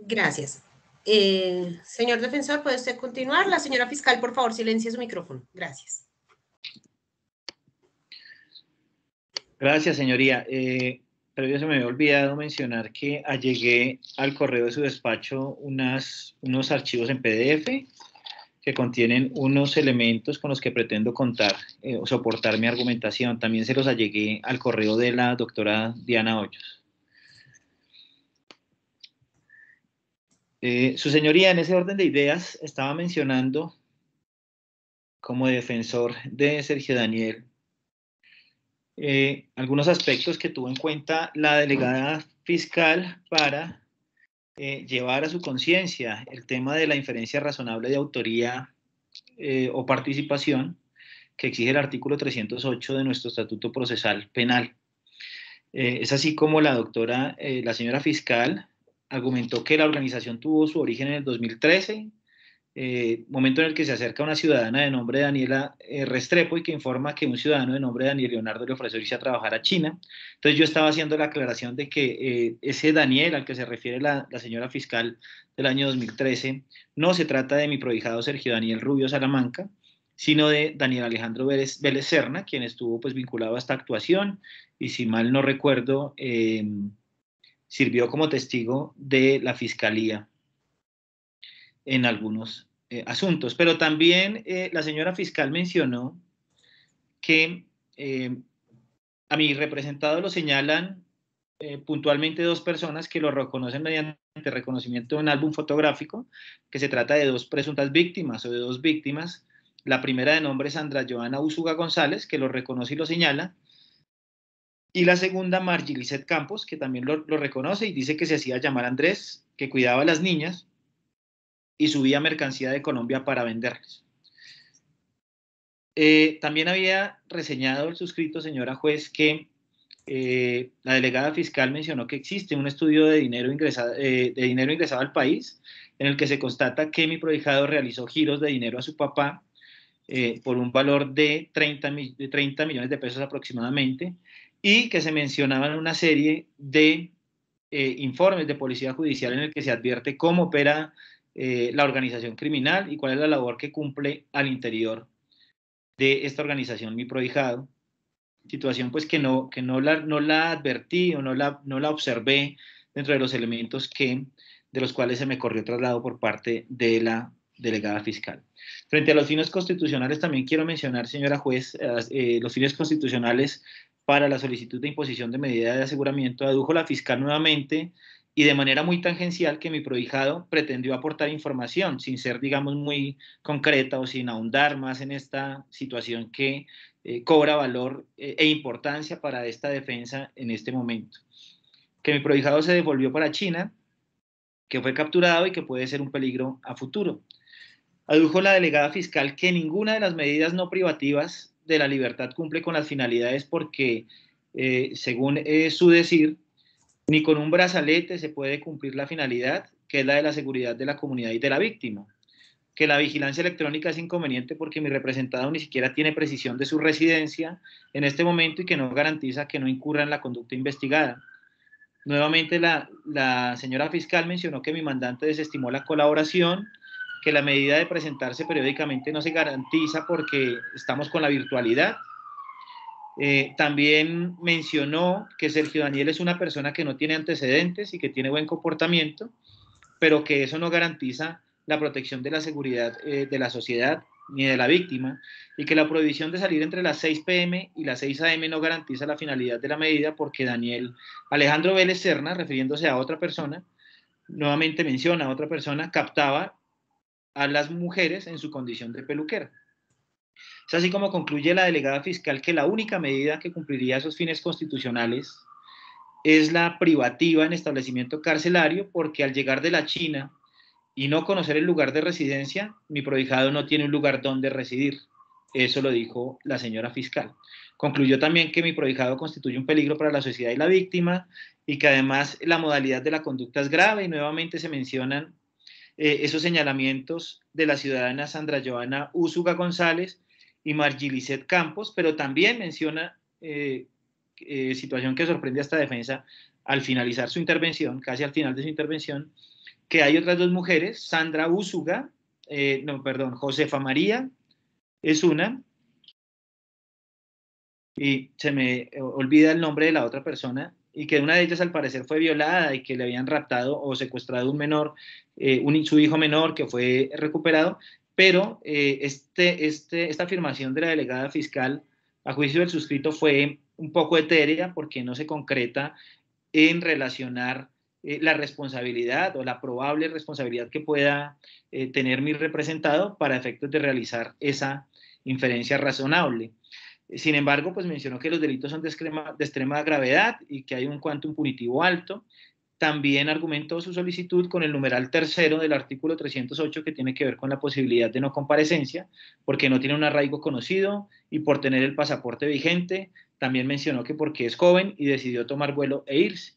Gracias. Señor defensor, ¿puede usted continuar? La señora fiscal, por favor, silencie su micrófono. Gracias. Gracias, señoría. Pero ya se me había olvidado mencionar que allegué al correo de su despacho unos archivos en PDF que contienen unos elementos con los que pretendo contar o soportar mi argumentación. También se los allegué al correo de la doctora Diana Hoyos. Su señoría, en ese orden de ideas, estaba mencionando como defensor de Sergio Daniel algunos aspectos que tuvo en cuenta la delegada fiscal para llevar a su conciencia el tema de la inferencia razonable de autoría o participación que exige el artículo 308 de nuestro Estatuto Procesal Penal. Es así como la señora fiscal, argumentó que la organización tuvo su origen en el 2013, momento en el que se acerca una ciudadana de nombre Daniela Restrepo y que informa que un ciudadano de nombre Daniel Leonardo le ofreció irse a trabajar a China. Entonces yo estaba haciendo la aclaración de que ese Daniel al que se refiere la señora fiscal del año 2013 no se trata de mi prohijado Sergio Daniel Rubio Salamanca, sino de Daniel Alejandro Vélez Serna, quien estuvo pues vinculado a esta actuación y si mal no recuerdo sirvió como testigo de la fiscalía en algunos asuntos. Pero también la señora fiscal mencionó que a mi representado lo señalan puntualmente dos personas que lo reconocen mediante reconocimiento de un álbum fotográfico, que se trata de dos presuntas víctimas o de dos víctimas. La primera de nombre Sandra Joana Usuga González, que lo reconoce y lo señala, y la segunda Margie Lizeth Campos, que también lo reconoce y dice que se hacía llamar Andrés, que cuidaba a las niñas y subía mercancía de Colombia para venderles. También había reseñado el suscrito, señora juez, que la delegada fiscal mencionó que existe un estudio de dinero ingresado al país en el que se constata que mi prohijado realizó giros de dinero a su papá por un valor de 30 millones de pesos aproximadamente y que se mencionaban una serie de informes de policía judicial en el que se advierte cómo opera la organización criminal y cuál es la labor que cumple al interior de esta organización mi prohijado, situación pues que no la advertí o no la observé dentro de los elementos de los cuales se me corrió traslado por parte de la delegada fiscal. Frente a los fines constitucionales también quiero mencionar, señora juez, los fines constitucionales para la solicitud de imposición de medida de aseguramiento. Adujo la fiscal nuevamente y de manera muy tangencial que mi prohijado pretendió aportar información sin ser, digamos, muy concreta o sin ahondar más en esta situación que cobra valor e importancia para esta defensa en este momento. Que mi prohijado se devolvió para China, que fue capturado y que puede ser un peligro a futuro. Adujo la delegada fiscal que ninguna de las medidas no privativas de la libertad cumple con las finalidades porque, según su decir, ni con un brazalete se puede cumplir la finalidad, que es la de la seguridad de la comunidad y de la víctima. Que la vigilancia electrónica es inconveniente porque mi representado ni siquiera tiene precisión de su residencia en este momento y que no garantiza que no incurra en la conducta investigada. Nuevamente la señora fiscal mencionó que mi mandante desestimó la colaboración, que la medida de presentarse periódicamente no se garantiza porque estamos con la virtualidad. También mencionó que Sergio Daniel es una persona que no tiene antecedentes y que tiene buen comportamiento, pero que eso no garantiza la protección de la seguridad de la sociedad ni de la víctima, y que la prohibición de salir entre las 6 p.m. y las 6 a.m. no garantiza la finalidad de la medida porque Daniel Alejandro Vélez Serna, refiriéndose a otra persona, nuevamente menciona a otra persona, captaba a las mujeres en su condición de peluquera. Es así como concluye la delegada fiscal que la única medida que cumpliría esos fines constitucionales es la privativa en establecimiento carcelario, porque al llegar de la China y no conocer el lugar de residencia, mi prohijado no tiene un lugar donde residir. Eso lo dijo la señora fiscal. Concluyó también que mi prohijado constituye un peligro para la sociedad y la víctima y que además la modalidad de la conducta es grave y nuevamente se mencionan esos señalamientos de la ciudadana Sandra Joana Úsuga González y Margie Lizeth Campos, pero también menciona situación que sorprende a esta defensa al finalizar su intervención, casi al final de su intervención, que hay otras dos mujeres, Sandra Úsuga, Josefa María es una, y se me olvida el nombre de la otra persona, y que una de ellas al parecer fue violada y que le habían raptado o secuestrado un menor, su hijo menor que fue recuperado, pero esta afirmación de la delegada fiscal, a juicio del suscrito, fue un poco etérea porque no se concreta en relacionar la responsabilidad o la probable responsabilidad que pueda tener mi representado para efectos de realizar esa inferencia razonable. Sin embargo, pues mencionó que los delitos son de extrema gravedad y que hay un quantum punitivo alto. También argumentó su solicitud con el numeral tercero del artículo 308, que tiene que ver con la posibilidad de no comparecencia, porque no tiene un arraigo conocido y por tener el pasaporte vigente. También mencionó que porque es joven y decidió tomar vuelo e irse.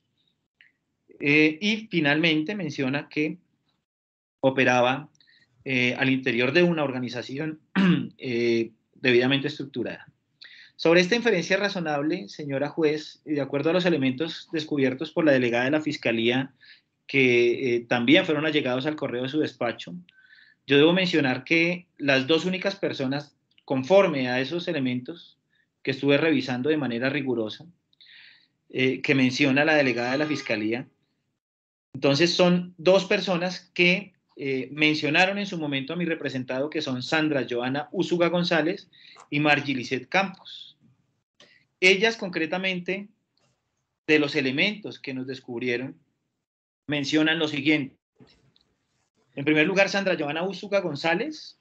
Y finalmente menciona que operaba al interior de una organización debidamente estructurada. Sobre esta inferencia razonable, señora juez, y de acuerdo a los elementos descubiertos por la delegada de la Fiscalía, que también fueron allegados al correo de su despacho, yo debo mencionar que las dos únicas personas, conforme a esos elementos que estuve revisando de manera rigurosa, que menciona la delegada de la Fiscalía, entonces son dos personas que mencionaron en su momento a mi representado, que son Sandra Joana Úsuga González y Margilicet Campos. Ellas concretamente, de los elementos que nos descubrieron, mencionan lo siguiente. En primer lugar, Sandra Joana Úsuga González,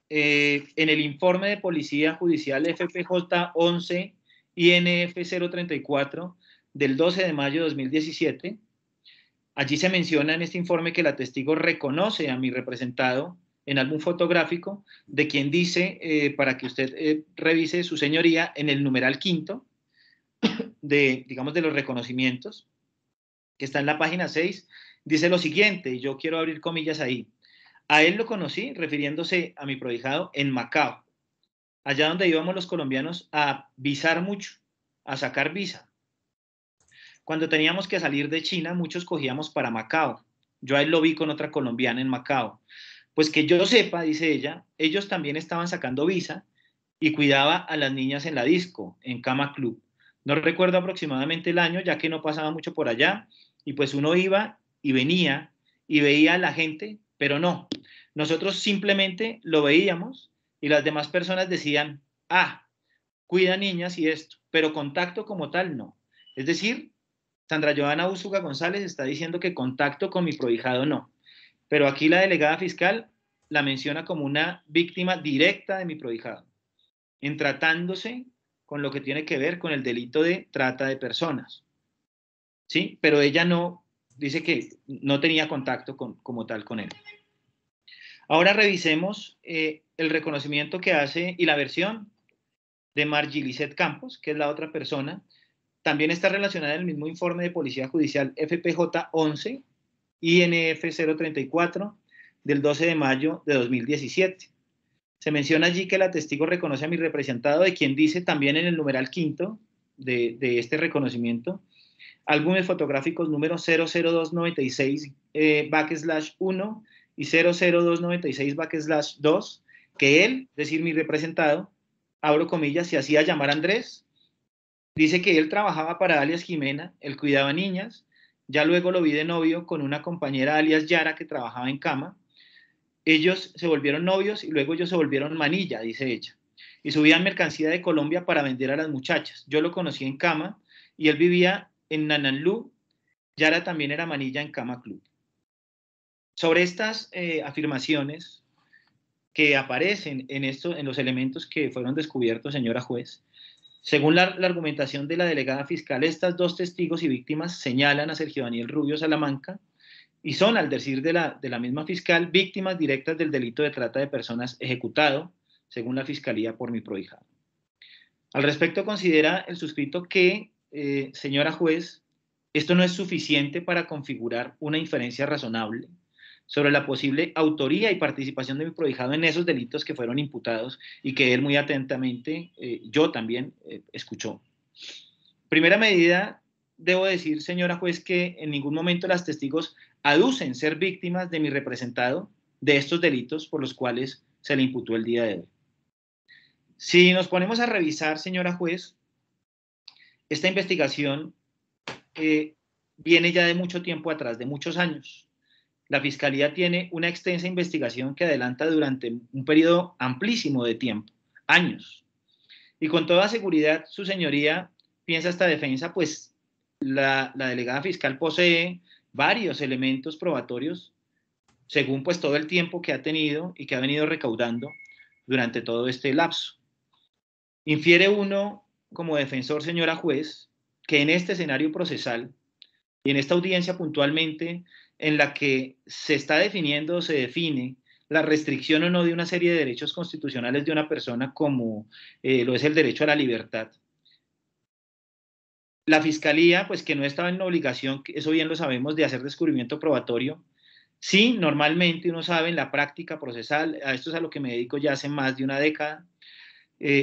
en el informe de Policía Judicial FPJ 11 INF 034 del 12 de mayo de 2017, allí se menciona en este informe que la testigo reconoce a mi representado en álbum fotográfico, de quien dice, para que usted revise su señoría, en el numeral quinto, digamos, de los reconocimientos, que está en la página 6, dice lo siguiente, y yo quiero abrir comillas ahí. A él lo conocí, refiriéndose a mi prohijado, en Macao, allá donde íbamos los colombianos a visar mucho, a sacar visa. Cuando teníamos que salir de China, muchos cogíamos para Macao. Yo a él lo vi con otra colombiana en Macao. Pues que yo sepa, dice ella, ellos también estaban sacando visa y cuidaba a las niñas en la disco, en Cama Club. No recuerdo aproximadamente el año, ya que no pasaba mucho por allá, y pues uno iba y venía y veía a la gente, pero no. Nosotros simplemente lo veíamos y las demás personas decían, ah, cuida niñas y esto, pero contacto como tal no. Es decir, Sandra Joana Úsuga González está diciendo que contacto con mi prohijado no. Pero aquí la delegada fiscal la menciona como una víctima directa de mi prohijado, en tratándose con lo que tiene que ver con el delito de trata de personas. ¿Sí? Pero ella no, dice que no tenía contacto como tal con él. Ahora revisemos el reconocimiento que hace y la versión de Margilicet Campos, que es la otra persona. También está relacionada en el mismo informe de Policía Judicial FPJ 11 INF 034 del 12 de mayo de 2017. Se menciona allí que la testigo reconoce a mi representado, de quien dice también en el numeral quinto de este reconocimiento, álbumes fotográficos número 00296/1 y 00296/2, que él, es decir, mi representado, abro comillas, se hacía llamar Andrés. Dice que él trabajaba para alias Jimena, él cuidaba niñas, ya luego lo vi de novio con una compañera alias Yara que trabajaba en Cama. Ellos se volvieron novios y luego ellos se volvieron manilla, dice ella. Y subían mercancía de Colombia para vender a las muchachas. Yo lo conocí en Cama y él vivía en Nananlú. Yara también era manilla en Cama Club. Sobre estas afirmaciones que aparecen en los elementos que fueron descubiertos, señora juez, según la argumentación de la delegada fiscal, estas dos testigos y víctimas señalan a Sergio Daniel Rubio Salamanca y son, al decir de la misma fiscal, víctimas directas del delito de trata de personas ejecutado, según la fiscalía, por mi prohijado. Al respecto, considera el suscrito que, señora juez, esto no es suficiente para configurar una inferencia razonable sobre la posible autoría y participación de mi prohijado en esos delitos que fueron imputados y que él muy atentamente, yo también, escuchó. Primera medida debo decir, señora juez, que en ningún momento las testigos aducen ser víctimas de mi representado de estos delitos por los cuales se le imputó el día de hoy. Si nos ponemos a revisar, señora juez, esta investigación viene ya de mucho tiempo atrás, de muchos años. La Fiscalía tiene una extensa investigación que adelanta durante un periodo amplísimo de tiempo, años. Y con toda seguridad, su señoría piensa esta defensa, pues la delegada fiscal posee varios elementos probatorios, según pues todo el tiempo que ha tenido y que ha venido recaudando durante todo este lapso. Infiere uno, como defensor, señora juez, que en este escenario procesal y en esta audiencia puntualmente en la que se está definiendo o se define la restricción o no de una serie de derechos constitucionales de una persona como lo es el derecho a la libertad. La Fiscalía, pues que no estaba en obligación, eso bien lo sabemos, de hacer descubrimiento probatorio. Sí, normalmente uno sabe en la práctica procesal, a esto es a lo que me dedico ya hace más de una década,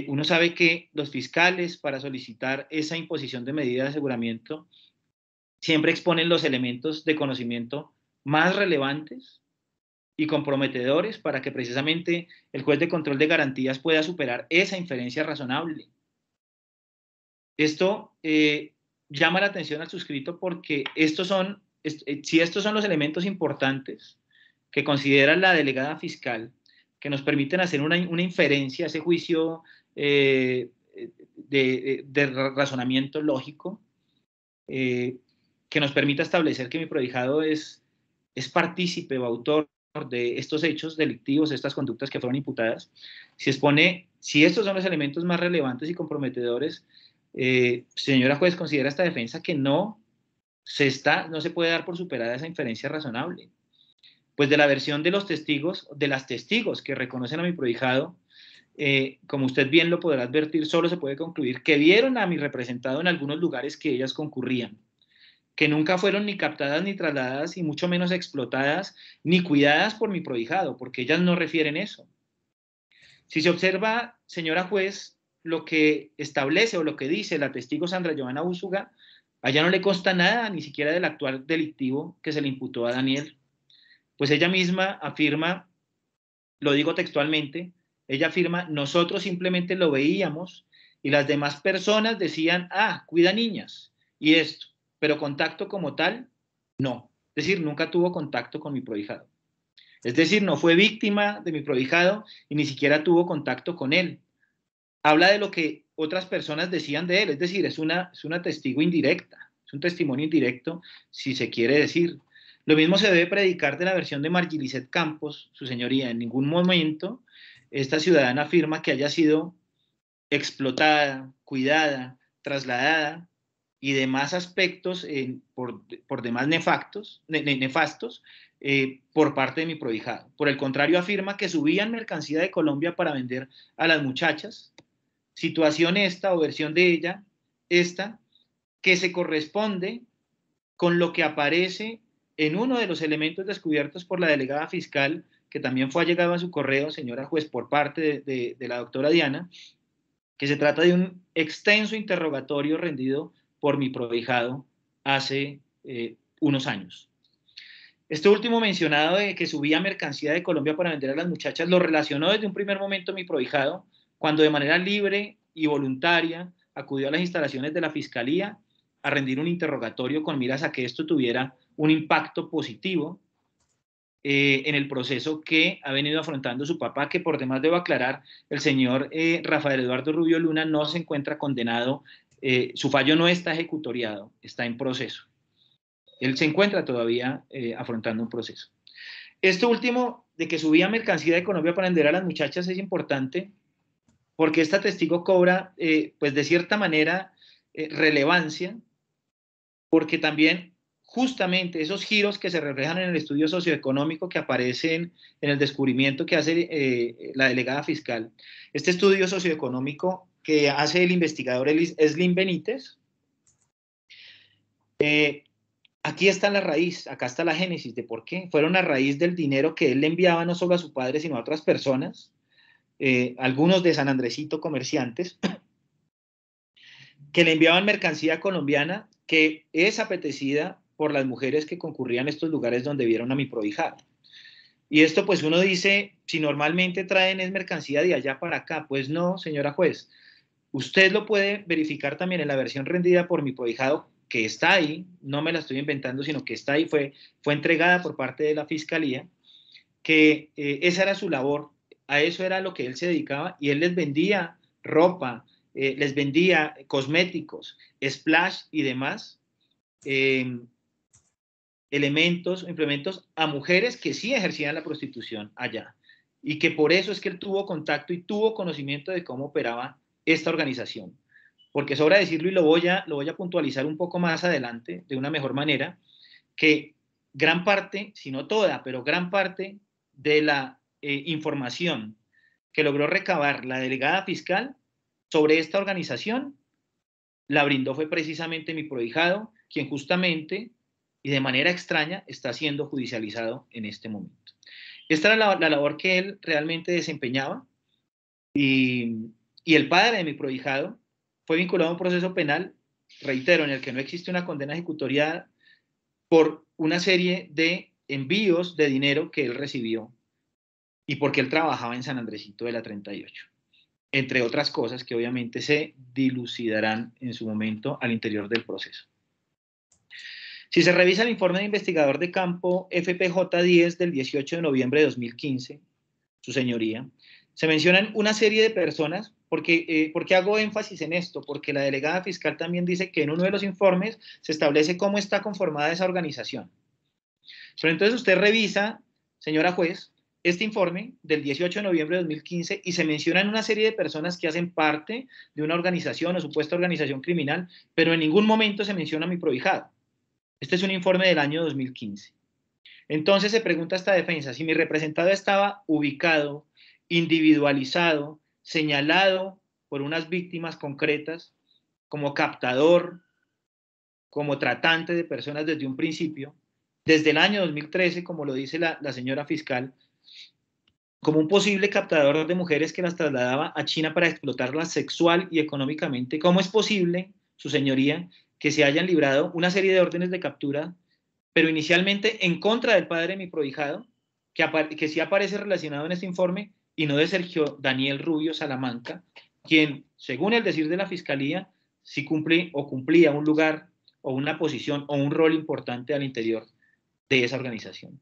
uno sabe que los fiscales para solicitar esa imposición de medida de aseguramiento siempre exponen los elementos de conocimiento más relevantes y comprometedores para que precisamente el juez de control de garantías pueda superar esa inferencia razonable. Esto llama la atención al suscrito porque si estos son los elementos importantes que considera la delegada fiscal, que nos permiten hacer una inferencia, ese juicio de razonamiento lógico, que nos permita establecer que mi prohijado es partícipe o autor de estos hechos delictivos, de estas conductas que fueron imputadas, si estos son los elementos más relevantes y comprometedores, señora juez, considera esta defensa que no se puede dar por superada esa inferencia razonable. Pues de la versión de los testigos, de las testigos que reconocen a mi prohijado, como usted bien lo podrá advertir, solo se puede concluir que vieron a mi representado en algunos lugares que ellas concurrían, que nunca fueron ni captadas ni trasladadas y mucho menos explotadas ni cuidadas por mi prohijado, porque ellas no refieren eso. Si se observa, señora juez, lo que establece o lo que dice la testigo Sandra Joana Úsuga, allá no le consta nada, ni siquiera del actual delictivo que se le imputó a Daniel. Pues ella misma afirma, lo digo textualmente, ella afirma, nosotros simplemente lo veíamos y las demás personas decían, ah, cuida niñas, y esto, pero contacto como tal, no. Es decir, nunca tuvo contacto con mi prohijado. Es decir, no fue víctima de mi prohijado y ni siquiera tuvo contacto con él. Habla de lo que otras personas decían de él, es decir, es una testigo indirecta, es un testimonio indirecto, si se quiere decir. Lo mismo se debe predicar de la versión de Margilicet Campos, su señoría. En ningún momento esta ciudadana afirma que haya sido explotada, cuidada, trasladada y demás aspectos por demás nefastos por parte de mi prohijado. Por el contrario, afirma que subían mercancía de Colombia para vender a las muchachas. Situación esta o versión de ella, esta, que se corresponde con lo que aparece en uno de los elementos descubiertos por la delegada fiscal, que también fue allegado a su correo, señora juez, por parte de la doctora Diana, que se trata de un extenso interrogatorio rendido por mi prohijado hace unos años. Este último mencionado de que subía mercancía de Colombia para vender a las muchachas lo relacionó desde un primer momento mi prohijado, cuando de manera libre y voluntaria acudió a las instalaciones de la Fiscalía a rendir un interrogatorio con miras a que esto tuviera un impacto positivo en el proceso que ha venido afrontando su papá, que por demás debo aclarar, el señor Rafael Eduardo Rubio Luna no se encuentra condenado, su fallo no está ejecutoriado, está en proceso. Él se encuentra todavía afrontando un proceso. Esto último de que subía mercancía de Colombia para vender a las muchachas es importante porque esta testigo cobra, pues de cierta manera, relevancia, porque también justamente esos giros que se reflejan en el estudio socioeconómico que aparecen en el descubrimiento que hace la delegada fiscal, este estudio socioeconómico que hace el investigador Eslin Benítez, aquí está la raíz, acá está la génesis de por qué. Fueron a raíz del dinero que él le enviaba no solo a su padre, sino a otras personas, algunos de San Andresito comerciantes, que le enviaban mercancía colombiana que es apetecida por las mujeres que concurrían a estos lugares donde vieron a mi prohijado. Y esto pues uno dice, si normalmente traen es mercancía de allá para acá, pues no, señora juez. Usted lo puede verificar también en la versión rendida por mi prohijado, que está ahí, no me la estoy inventando, sino que está ahí, fue entregada por parte de la Fiscalía, que esa era su labor, a eso era lo que él se dedicaba, y él les vendía ropa, les vendía cosméticos, splash y demás, elementos, implementos a mujeres que sí ejercían la prostitución allá, y que por eso es que él tuvo contacto y tuvo conocimiento de cómo operaba esta organización. Porque sobra decirlo y lo voy a puntualizar un poco más adelante, de una mejor manera, que gran parte, si no toda, pero gran parte de la información que logró recabar la delegada fiscal sobre esta organización, la brindó fue precisamente mi prohijado, quien justamente y de manera extraña está siendo judicializado en este momento. Esta era la labor que él realmente desempeñaba, y el padre de mi prohijado fue vinculado a un proceso penal, reitero, en el que no existe una condena ejecutoriada por una serie de envíos de dinero que él recibió y porque él trabajaba en San Andresito de la 38, entre otras cosas que obviamente se dilucidarán en su momento al interior del proceso. Si se revisa el informe de investigador de campo FPJ-10 del 18 de noviembre de 2015, su señoría, se mencionan una serie de personas, porque hago énfasis en esto, porque la delegada fiscal también dice que en uno de los informes se establece cómo está conformada esa organización. Pero entonces usted revisa, señora juez, este informe del 18 de noviembre de 2015 y se mencionan una serie de personas que hacen parte de una organización o supuesta organización criminal, pero en ningún momento se menciona a mi prohijado. Este es un informe del año 2015. Entonces se pregunta esta defensa, si mi representado estaba ubicado, individualizado, señalado por unas víctimas concretas, como captador, como tratante de personas desde un principio, desde el año 2013, como lo dice la señora fiscal, como un posible captador de mujeres que las trasladaba a China para explotarlas sexual y económicamente. ¿Cómo es posible, su señoría, que se hayan librado una serie de órdenes de captura, pero inicialmente en contra del padre de mi prohijado, que sí aparece relacionado en este informe, y no de Sergio Daniel Rubio Salamanca, quien, según el decir de la Fiscalía, sí cumple o cumplía un lugar o una posición o un rol importante al interior de esa organización?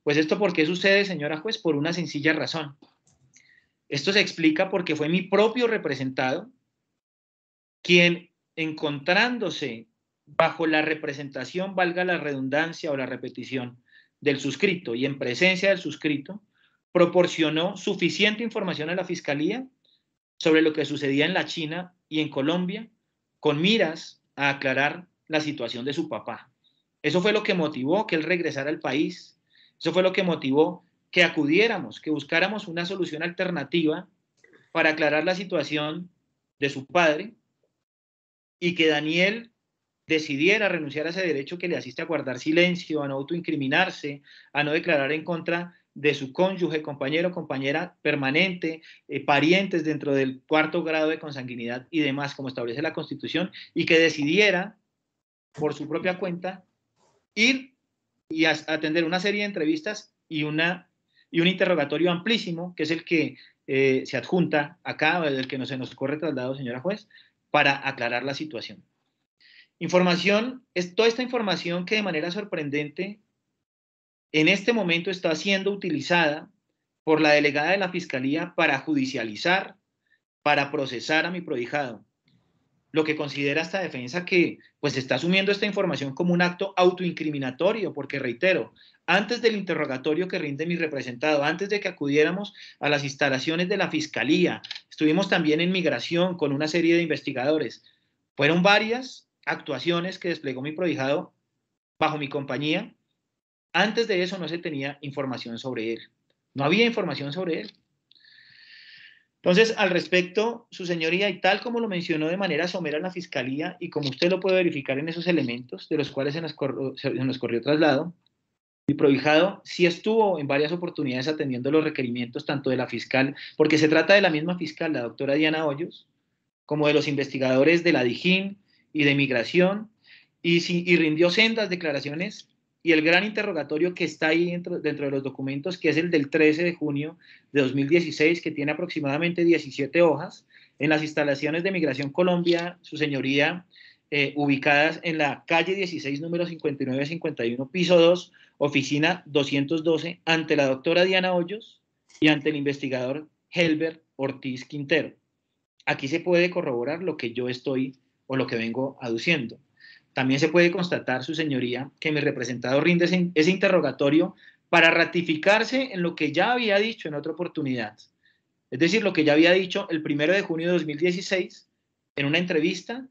Pues esto, ¿por qué sucede, señora juez? Por una sencilla razón. Esto se explica porque fue mi propio representado quien, encontrándose bajo la representación, valga la redundancia o la repetición, del suscrito y en presencia del suscrito, proporcionó suficiente información a la Fiscalía sobre lo que sucedía en la China y en Colombia, con miras a aclarar la situación de su papá. Eso fue lo que motivó que él regresara al país. Eso fue lo que motivó que acudiéramos, que buscáramos una solución alternativa para aclarar la situación de su padre, y que Daniel decidiera renunciar a ese derecho que le asiste a guardar silencio, a no autoincriminarse, a no declarar en contra de su cónyuge, compañero, compañera permanente, parientes dentro del 4º grado de consanguinidad y demás, como establece la Constitución, y que decidiera por su propia cuenta ir y atender una serie de entrevistas y un interrogatorio amplísimo, que es el que se adjunta acá, el que se nos corre traslado, señora juez, para aclarar la situación. Información, es toda esta información que de manera sorprendente en este momento está siendo utilizada por la delegada de la Fiscalía para judicializar, para procesar a mi prohijado. Lo que considera esta defensa que pues está asumiendo esta información como un acto autoincriminatorio, porque reitero, antes del interrogatorio que rinde mi representado, antes de que acudiéramos a las instalaciones de la Fiscalía, estuvimos también en migración con una serie de investigadores. Fueron varias actuaciones que desplegó mi prohijado bajo mi compañía. Antes de eso no se tenía información sobre él. No había información sobre él. Entonces, al respecto, su señoría, y tal como lo mencionó de manera somera la Fiscalía, y como usted lo puede verificar en esos elementos de los cuales se nos corrió traslado, mi prohijado sí estuvo en varias oportunidades atendiendo los requerimientos tanto de la fiscal, porque se trata de la misma fiscal, la doctora Diana Hoyos, como de los investigadores de la DIJÍN y de Migración, y rindió sendas declaraciones, y el gran interrogatorio que está ahí dentro de los documentos, que es el del 13 de junio de 2016, que tiene aproximadamente 17 hojas, en las instalaciones de Migración Colombia, su señoría, ubicadas en la calle 16, número 5951, piso 2, oficina 212, ante la doctora Diana Hoyos y ante el investigador Helber Ortiz Quintero. Aquí se puede corroborar lo que yo estoy o lo que vengo aduciendo. También se puede constatar, su señoría, que mi representado rinde ese interrogatorio para ratificarse en lo que ya había dicho en otra oportunidad. Es decir, lo que ya había dicho el 1 de junio de 2016 en una entrevista,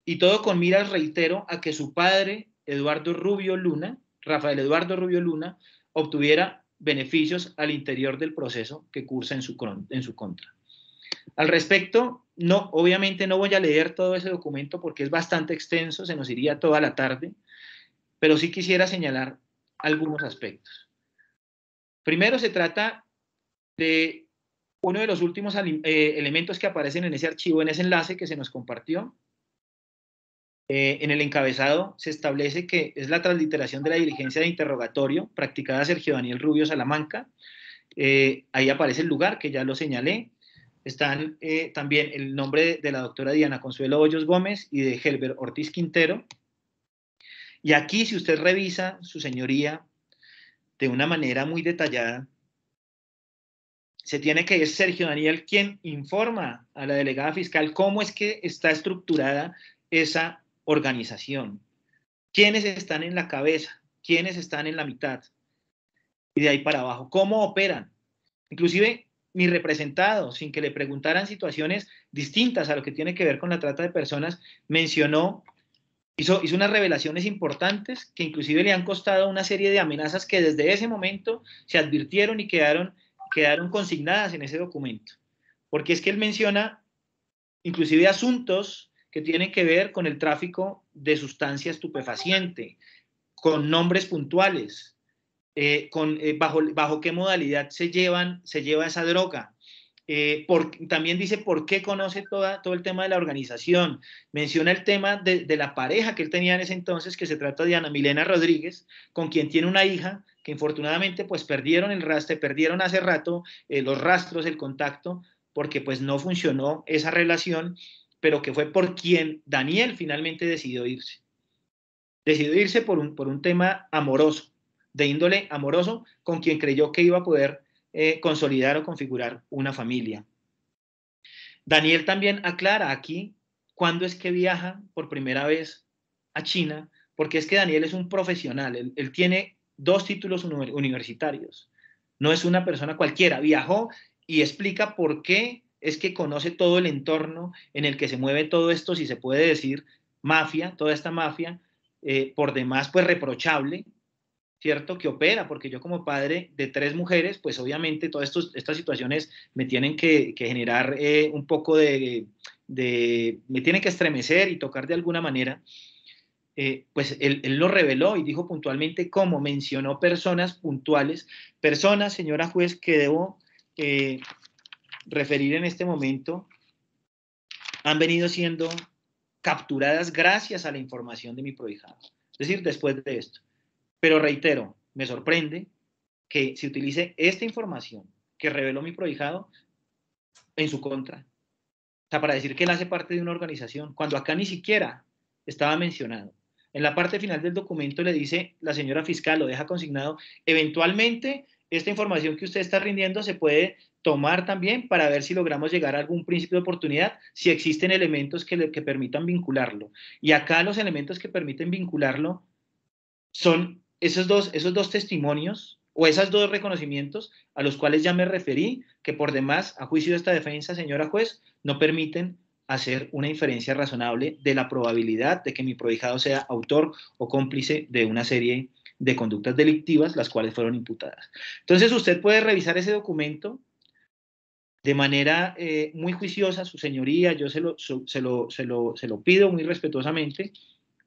y todo con miras, reitero, a que su padre, Eduardo Rubio Luna, Rafael Eduardo Rubio Luna, obtuviera beneficios al interior del proceso que cursa en su contra. Al respecto, no, obviamente no voy a leer todo ese documento porque es bastante extenso, se nos iría toda la tarde, pero sí quisiera señalar algunos aspectos. Primero, se trata de uno de los últimos elementos que aparecen en ese archivo, en ese enlace que se nos compartió. En el encabezado se establece que es la transliteración de la diligencia de interrogatorio practicada a Sergio Daniel Rubio Salamanca. Ahí aparece el lugar, que ya lo señalé. Están también el nombre de la doctora Diana Consuelo Hoyos Gómez y de Helber Ortiz Quintero. Y aquí, si usted revisa, su señoría, de una manera muy detallada, se tiene que es Sergio Daniel quien informa a la delegada fiscal cómo es que está estructurada esa organización, quiénes están en la cabeza, quiénes están en la mitad, y de ahí para abajo, cómo operan. Inclusive mi representado, sin que le preguntaran situaciones distintas a lo que tiene que ver con la trata de personas, mencionó, hizo unas revelaciones importantes que inclusive le han costado una serie de amenazas que desde ese momento se advirtieron y quedaron consignadas en ese documento. Porque es que él menciona inclusive asuntos que tienen que ver con el tráfico de sustancia estupefaciente, con nombres puntuales, bajo qué modalidad se lleva esa droga. También dice por qué conoce todo el tema de la organización. Menciona el tema de la pareja que él tenía en ese entonces, que se trata de Ana Milena Rodríguez, con quien tiene una hija que infortunadamente pues perdieron hace rato los rastros, el contacto, porque pues no funcionó esa relación, pero que fue por quien Daniel finalmente decidió irse. Decidió irse por un tema amoroso, de índole amoroso, con quien creyó que iba a poder consolidar o configurar una familia. Daniel también aclara aquí cuándo es que viaja por primera vez a China, porque es que Daniel es un profesional, él tiene 2 títulos universitarios, no es una persona cualquiera, viajó y explica por qué es que conoce todo el entorno en el que se mueve todo esto, si se puede decir, mafia, toda esta mafia, por demás pues reprochable, ¿cierto? Que opera, porque yo como padre de 3 mujeres, pues obviamente todas estas situaciones me tienen que generar un poco me tienen que estremecer y tocar de alguna manera. Pues él lo reveló y dijo puntualmente cómo mencionó personas puntuales, personas, señora juez, que debo referir en este momento, han venido siendo capturadas gracias a la información de mi prohijado. Es decir, después de esto. Pero reitero, me sorprende que se utilice esta información que reveló mi prohijado en su contra. O sea, para decir que él hace parte de una organización, cuando acá ni siquiera estaba mencionado. En la parte final del documento le dice la señora fiscal, lo deja consignado, eventualmente esta información que usted está rindiendo se puede tomar también para ver si logramos llegar a algún principio de oportunidad, si existen elementos que permitan vincularlo. Y acá los elementos que permiten vincularlo son esos dos testimonios o esos 2 reconocimientos a los cuales ya me referí, que por demás, a juicio de esta defensa, señora juez, no permiten hacer una inferencia razonable de la probabilidad de que mi prohijado sea autor o cómplice de una serie de conductas delictivas, las cuales fueron imputadas. Entonces, usted puede revisar ese documento de manera muy juiciosa, su señoría, yo se lo pido muy respetuosamente,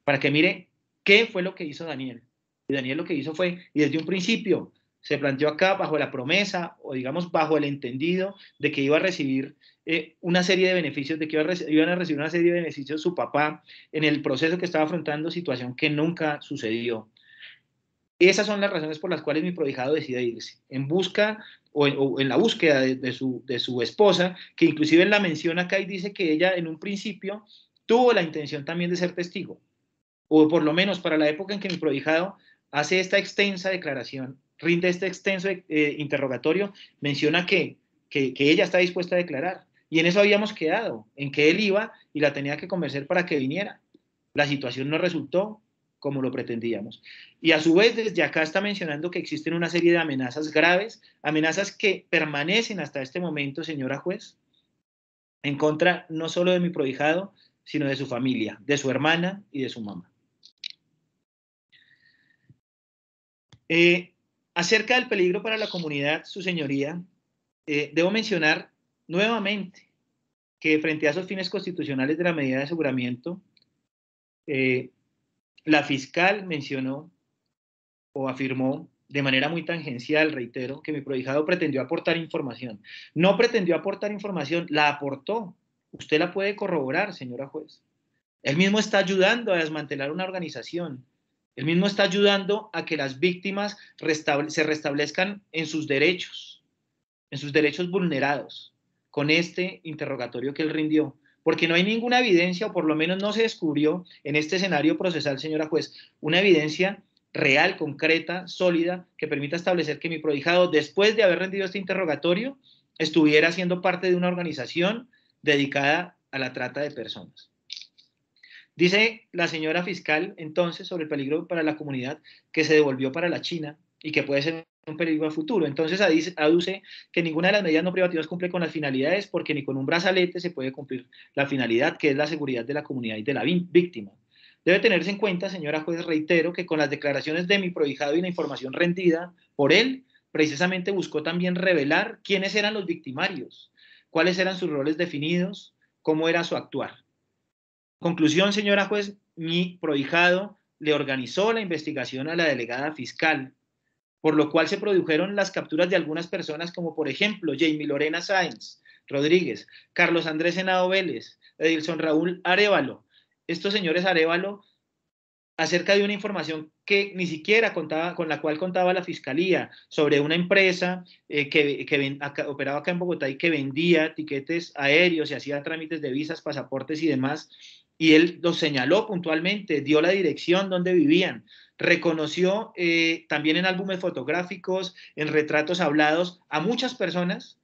para que mire qué fue lo que hizo Daniel. Y Daniel lo que hizo fue, y desde un principio, Se planteó acá bajo la promesa, o digamos bajo el entendido de que iba a recibir una serie de beneficios, de que iban a recibir una serie de beneficios su papá en el proceso que estaba afrontando, situación que nunca sucedió. Esas son las razones por las cuales mi prohijado decide irse, en busca o en la búsqueda de su esposa, que inclusive la menciona acá y dice que ella en un principio tuvo la intención también de ser testigo, o por lo menos para la época en que mi prohijado hace esta extensa declaración, rinde este extenso interrogatorio, menciona que ella está dispuesta a declarar. Y en eso habíamos quedado, en que él iba y la tenía que convencer para que viniera. La situación no resultó como lo pretendíamos. Y a su vez, desde acá está mencionando que existen una serie de amenazas graves, amenazas que permanecen hasta este momento, señora juez, en contra no solo de mi prohijado, sino de su familia, de su hermana y de su mamá. Acerca del peligro para la comunidad, su señoría, debo mencionar nuevamente que frente a esos fines constitucionales de la medida de aseguramiento, la fiscal mencionó o afirmó de manera muy tangencial, reitero, que mi prohijado pretendió aportar información. No pretendió aportar información, la aportó. Usted la puede corroborar, señora juez. Él mismo está ayudando a desmantelar una organización. Él mismo está ayudando a que las víctimas se restablezcan en sus derechos vulnerados, con este interrogatorio que él rindió. Porque no hay ninguna evidencia, o por lo menos no se descubrió en este escenario procesal, señora juez, una evidencia real, concreta, sólida, que permita establecer que mi prohijado, después de haber rendido este interrogatorio, estuviera siendo parte de una organización dedicada a la trata de personas. Dice la señora fiscal, entonces, sobre el peligro para la comunidad, que se devolvió para la China y que puede ser un peligro a futuro. Entonces, aduce que ninguna de las medidas no privativas cumple con las finalidades, porque ni con un brazalete se puede cumplir la finalidad, que es la seguridad de la comunidad y de la víctima. Debe tenerse en cuenta, señora juez, reitero, que con las declaraciones de mi prohijado y la información rendida por él, precisamente buscó también revelar quiénes eran los victimarios, cuáles eran sus roles definidos, cómo era su actuar. Conclusión, señora juez, mi prohijado le organizó la investigación a la delegada fiscal, por lo cual se produjeron las capturas de algunas personas, como por ejemplo Jamie Lorena Sáenz Rodríguez, Carlos Andrés Henao Vélez, Edilson Raúl Arévalo. Estos señores Arévalo, acerca de una información que ni siquiera contaba, con la cual contaba la fiscalía, sobre una empresa que operaba acá en Bogotá y que vendía tiquetes aéreos y hacía trámites de visas, pasaportes y demás, y él los señaló puntualmente, dio la dirección donde vivían, reconoció también en álbumes fotográficos, en retratos hablados, a muchas personas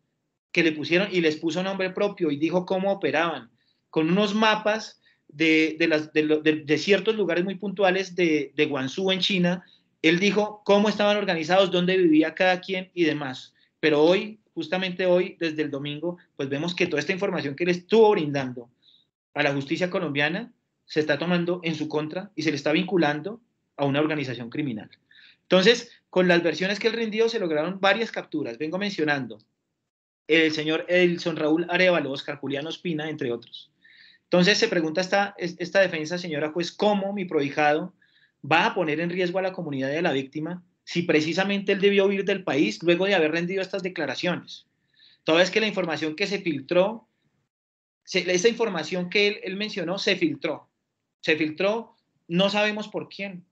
que le pusieron y les puso nombre propio y dijo cómo operaban, con unos mapas de ciertos lugares muy puntuales de Guangzhou en China. Él dijo cómo estaban organizados, dónde vivía cada quien y demás. Pero hoy, justamente hoy, desde el domingo, pues vemos que toda esta información que le estuvo brindando a la justicia colombiana se está tomando en su contra y se le está vinculando a una organización criminal. Entonces, con las versiones que él rindió se lograron varias capturas. Vengo mencionando el señor Edilson Raúl Arévalo, Oscar Julián Ospina, entre otros. Entonces se pregunta esta defensa, señora juez, ¿cómo mi prohijado va a poner en riesgo a la comunidad y a la víctima si precisamente él debió huir del país luego de haber rendido estas declaraciones? Toda vez que la información que se filtró, esa información que él mencionó se filtró, no sabemos por quién.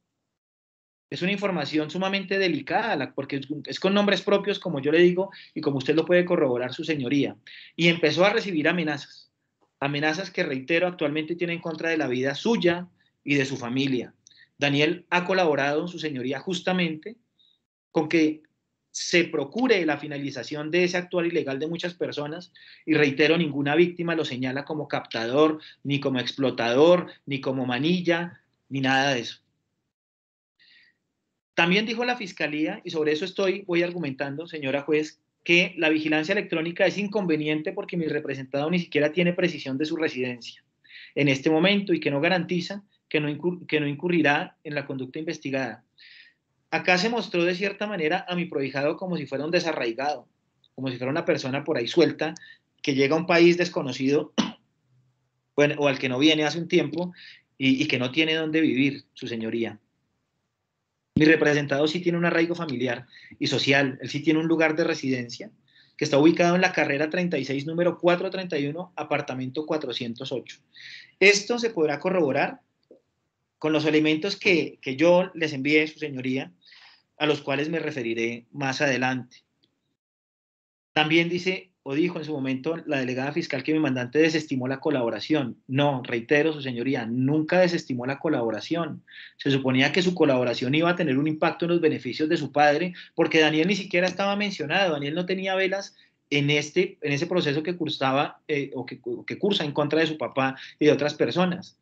Es una información sumamente delicada, porque es con nombres propios, como yo le digo, y como usted lo puede corroborar, su señoría. Y empezó a recibir amenazas. Amenazas que, reitero, actualmente tiene en contra de la vida suya y de su familia. Daniel ha colaborado, su señoría, justamente con que se procure la finalización de ese actuar ilegal de muchas personas, y reitero, ninguna víctima lo señala como captador, ni como explotador, ni como manilla, ni nada de eso. También dijo la fiscalía, y sobre eso voy argumentando, señora juez, que la vigilancia electrónica es inconveniente porque mi representado ni siquiera tiene precisión de su residencia en este momento y que no garantiza que no incurrirá en la conducta investigada. Acá se mostró de cierta manera a mi prohijado como si fuera un desarraigado, como si fuera una persona por ahí suelta que llega a un país desconocido, bueno, o al que no viene hace un tiempo y que no tiene dónde vivir, su señoría. Mi representado sí tiene un arraigo familiar y social, él sí tiene un lugar de residencia que está ubicado en la carrera 36, número 431, apartamento 408. Esto se podrá corroborar con los elementos que yo les envié, su señoría, a los cuales me referiré más adelante. También dice o dijo en su momento la delegada fiscal que mi mandante desestimó la colaboración. No, reitero, su señoría, nunca desestimó la colaboración. Se suponía que su colaboración iba a tener un impacto en los beneficios de su padre, porque Daniel ni siquiera estaba mencionado, Daniel no tenía velas en ese proceso que cursaba que cursa en contra de su papá y de otras personas,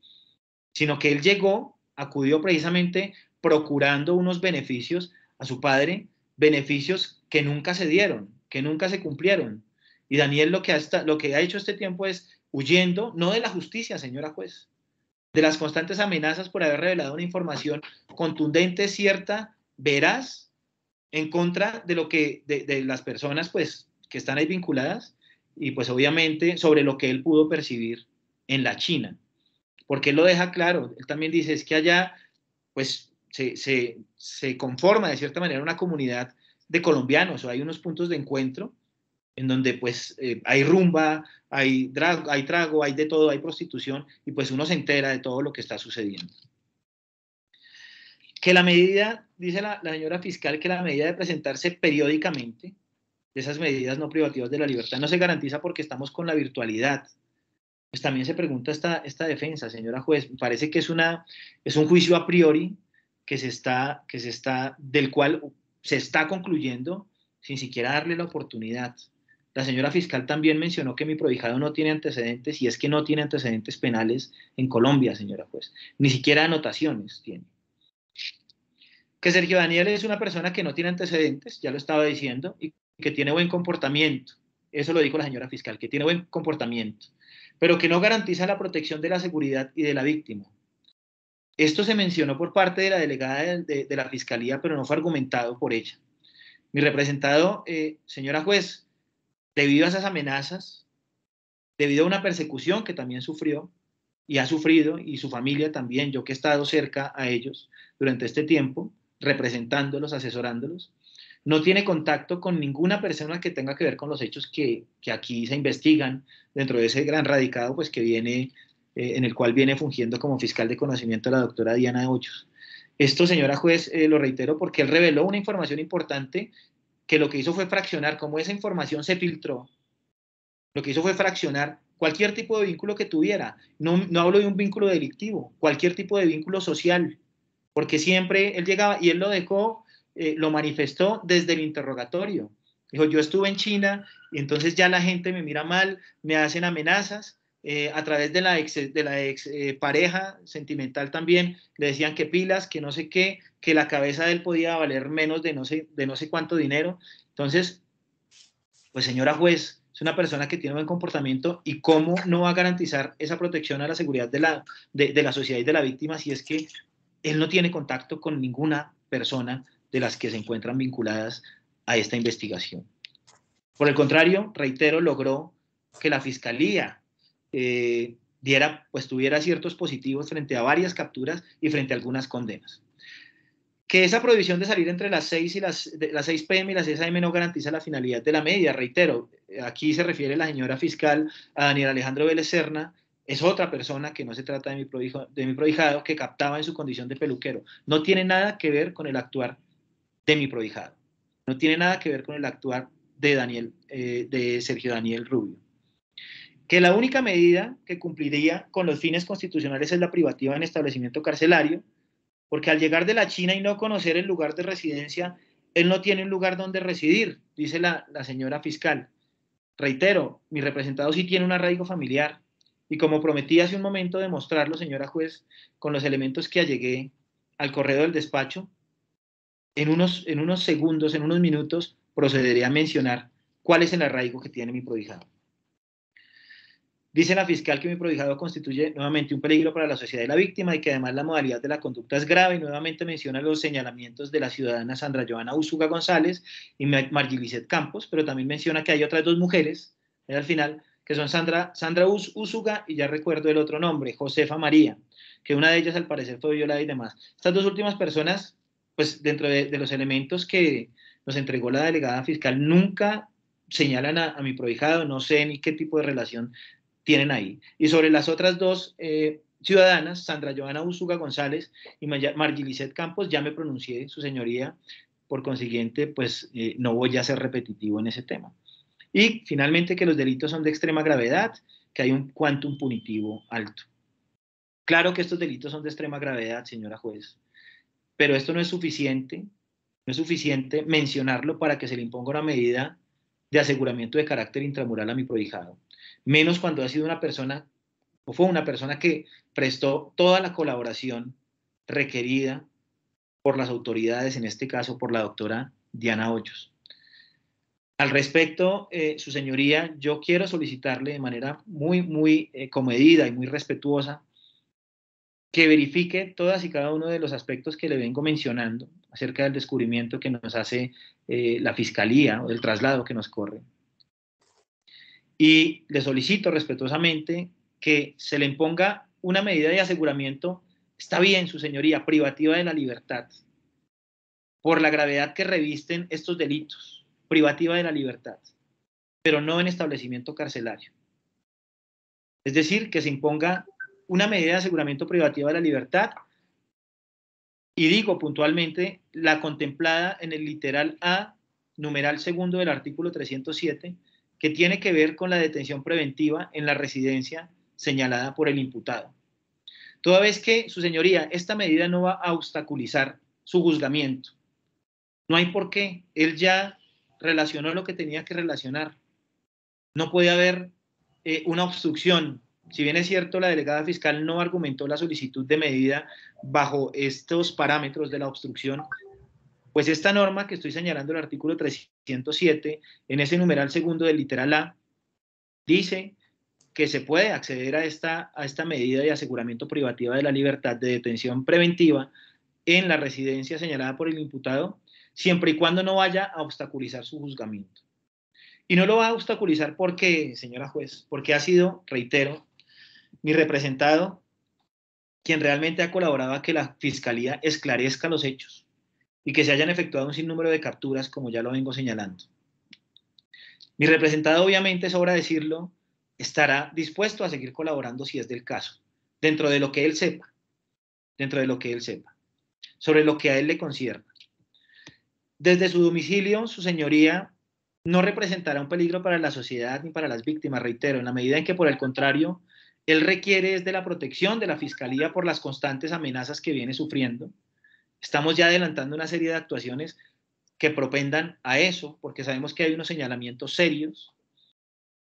sino que él llegó, acudió precisamente procurando unos beneficios a su padre, beneficios que nunca se dieron, que nunca se cumplieron. Y Daniel lo que ha hecho este tiempo es huyendo, no de la justicia, señora juez, de las constantes amenazas por haber revelado una información contundente, cierta, veraz, en contra de de las personas pues que están ahí vinculadas y pues obviamente sobre lo que él pudo percibir en la China. Porque él lo deja claro, él también dice, es que allá pues se conforma de cierta manera una comunidad de colombianos, o hay unos puntos de encuentro en donde pues hay rumba, hay trago, hay de todo, hay prostitución, y pues uno se entera de todo lo que está sucediendo. Que la medida, dice la señora fiscal, que la medida de presentarse periódicamente, de esas medidas no privativas de la libertad, no se garantiza porque estamos con la virtualidad. Pues también se pregunta esta defensa, señora juez. Parece que es un juicio a priori del cual se está concluyendo sin siquiera darle la oportunidad. La señora fiscal también mencionó que mi prohijado no tiene antecedentes, y es que no tiene antecedentes penales en Colombia, señora juez. Ni siquiera anotaciones tiene. Que Sergio Daniel es una persona que no tiene antecedentes, ya lo estaba diciendo, y que tiene buen comportamiento. Eso lo dijo la señora fiscal, que tiene buen comportamiento, pero que no garantiza la protección de la seguridad y de la víctima. Esto se mencionó por parte de la delegada de la fiscalía, pero no fue argumentado por ella. Mi representado, señora juez, debido a esas amenazas, debido a una persecución que también sufrió y ha sufrido, y su familia también, yo que he estado cerca a ellos durante este tiempo, representándolos, asesorándolos, no tiene contacto con ninguna persona que tenga que ver con los hechos que aquí se investigan dentro de ese gran radicado pues, que viene, en el cual viene fungiendo como fiscal de conocimiento la doctora Diana Hoyos. Esto, señora juez, lo reitero porque él reveló una información importante que lo que hizo fue fraccionar, como esa información se filtró, lo que hizo fue fraccionar cualquier tipo de vínculo que tuviera. No hablo de un vínculo delictivo, cualquier tipo de vínculo social, porque siempre él llegaba y él lo dejó, lo manifestó desde el interrogatorio. Dijo, yo estuve en China y entonces ya la gente me mira mal, me hacen amenazas, a través de la ex pareja sentimental también, le decían que pilas, que no sé qué, que la cabeza de él podía valer menos de no sé cuánto dinero. Entonces, pues señora juez, es una persona que tiene buen comportamiento, y cómo no va a garantizar esa protección a la seguridad de la sociedad y de la víctima si es que él no tiene contacto con ninguna persona de las que se encuentran vinculadas a esta investigación. Por el contrario, reitero, logró que la fiscalía tuviera ciertos positivos frente a varias capturas y frente a algunas condenas. Que esa prohibición de salir entre las 6 y las 6 p.m. y las 6 a.m. no garantiza la finalidad de la medida. Reitero, aquí se refiere la señora fiscal a Daniel Alejandro Vélez Serna, es otra persona que no se trata de mi prohijado, que captaba en su condición de peluquero. No tiene nada que ver con el actuar de mi prohijado. No tiene nada que ver con el actuar de Sergio Daniel Rubio. Que la única medida que cumpliría con los fines constitucionales es la privativa en establecimiento carcelario, porque al llegar de la China y no conocer el lugar de residencia, él no tiene un lugar donde residir, dice la señora fiscal. Reitero, mi representado sí tiene un arraigo familiar, y como prometí hace un momento demostrarlo, señora juez, con los elementos que allegué al correo del despacho, en unos segundos, en unos minutos, procederé a mencionar cuál es el arraigo que tiene mi prohijado. Dice la fiscal que mi prohijado constituye nuevamente un peligro para la sociedad y la víctima, y que además la modalidad de la conducta es grave, y nuevamente menciona los señalamientos de la ciudadana Sandra Joana Úsuga González y Margilicet Campos, pero también menciona que hay otras dos mujeres, al final, que son Sandra Úsuga y ya recuerdo el otro nombre, Josefa María, que una de ellas al parecer fue violada y demás. Estas dos últimas personas pues dentro de los elementos que nos entregó la delegada fiscal, nunca señalan a mi prohijado, no sé ni qué tipo de relación tienen ahí. Y sobre las otras dos ciudadanas, Sandra Joana Usuga González y Margilicet Campos, ya me pronuncié, su señoría, por consiguiente, pues no voy a ser repetitivo en ese tema. Y finalmente que los delitos son de extrema gravedad, que hay un quantum punitivo alto. Claro que estos delitos son de extrema gravedad, señora juez, pero esto no es suficiente, no es suficiente mencionarlo para que se le imponga una medida de aseguramiento de carácter intramural a mi prohijado, menos cuando ha sido una persona, o fue una persona que prestó toda la colaboración requerida por las autoridades, en este caso por la doctora Diana Hoyos. Al respecto, su señoría, yo quiero solicitarle de manera muy comedida y muy respetuosa que verifique todas y cada uno de los aspectos que le vengo mencionando acerca del descubrimiento que nos hace la Fiscalía o del traslado que nos corre. Y le solicito respetuosamente que se le imponga una medida de aseguramiento, está bien, su señoría, privativa de la libertad, por la gravedad que revisten estos delitos, privativa de la libertad, pero no en establecimiento carcelario. Es decir, que se imponga una medida de aseguramiento privativa de la libertad, y digo puntualmente, la contemplada en el literal A, numeral segundo del artículo 307, que tiene que ver con la detención preventiva en la residencia señalada por el imputado. Toda vez que, su señoría, esta medida no va a obstaculizar su juzgamiento. No hay por qué. Él ya relacionó lo que tenía que relacionar. No puede haber una obstrucción. Si bien es cierto, la delegada fiscal no argumentó la solicitud de medida bajo estos parámetros de la obstrucción, pues esta norma que estoy señalando, el artículo 307, en ese numeral segundo del literal A, dice que se puede acceder a esta medida de aseguramiento privativa de la libertad de detención preventiva en la residencia señalada por el imputado, siempre y cuando no vaya a obstaculizar su juzgamiento. Y no lo va a obstaculizar porque, señora juez, porque ha sido, reitero, mi representado quien realmente ha colaborado a que la Fiscalía esclarezca los hechos y que se hayan efectuado un sinnúmero de capturas, como ya lo vengo señalando. Mi representado, obviamente, sobra decirlo, estará dispuesto a seguir colaborando si es del caso, dentro de lo que él sepa, sobre lo que a él le concierne. Desde su domicilio, su señoría no representará un peligro para la sociedad ni para las víctimas, reitero, en la medida en que, por el contrario, él requiere de la protección de la Fiscalía por las constantes amenazas que viene sufriendo. Estamos ya adelantando una serie de actuaciones que propendan a eso, porque sabemos que hay unos señalamientos serios.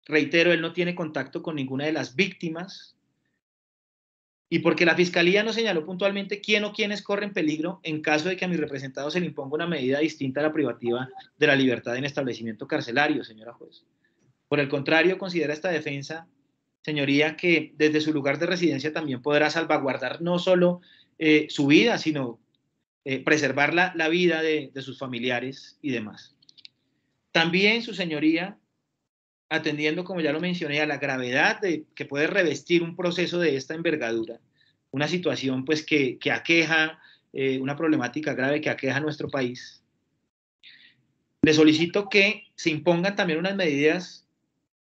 Reitero, él no tiene contacto con ninguna de las víctimas, y porque la Fiscalía no señaló puntualmente quién o quiénes corren peligro en caso de que a mi representado se le imponga una medida distinta a la privativa de la libertad en establecimiento carcelario, señora juez. Por el contrario, considera esta defensa, señoría, que desde su lugar de residencia también podrá salvaguardar no solo su vida, sino preservar la vida de sus familiares y demás. También, su señoría, atendiendo, como ya lo mencioné, a la gravedad que puede revestir un proceso de esta envergadura, una situación pues que aqueja, una problemática grave que aqueja a nuestro país, le solicito que se impongan también unas medidas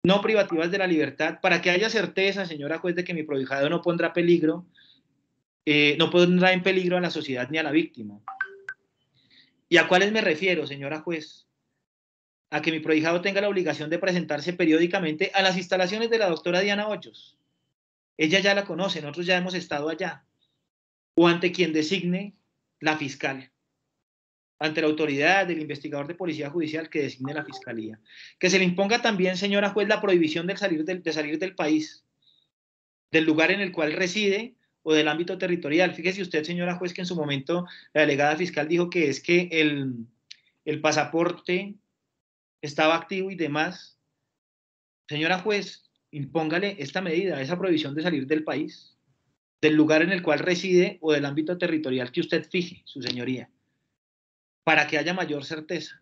no privativas de la libertad para que haya certeza, señora juez, de que mi prohijado no pondrá en peligro a la sociedad ni a la víctima. ¿Y a cuáles me refiero, señora juez? A que mi prohijado tenga la obligación de presentarse periódicamente a las instalaciones de la doctora Diana Hoyos. Ella ya la conoce, nosotros ya hemos estado allá. O ante quien designe la fiscal. Ante la autoridad del investigador de policía judicial que designe la fiscalía. Que se le imponga también, señora juez, la prohibición de salir del país, del lugar en el cual reside o del ámbito territorial. Fíjese usted, señora juez, que en su momento la delegada fiscal dijo que es que el pasaporte estaba activo y demás. Señora juez, impóngale esta medida, esa prohibición de salir del país, del lugar en el cual reside o del ámbito territorial que usted fije, su señoría, para que haya mayor certeza.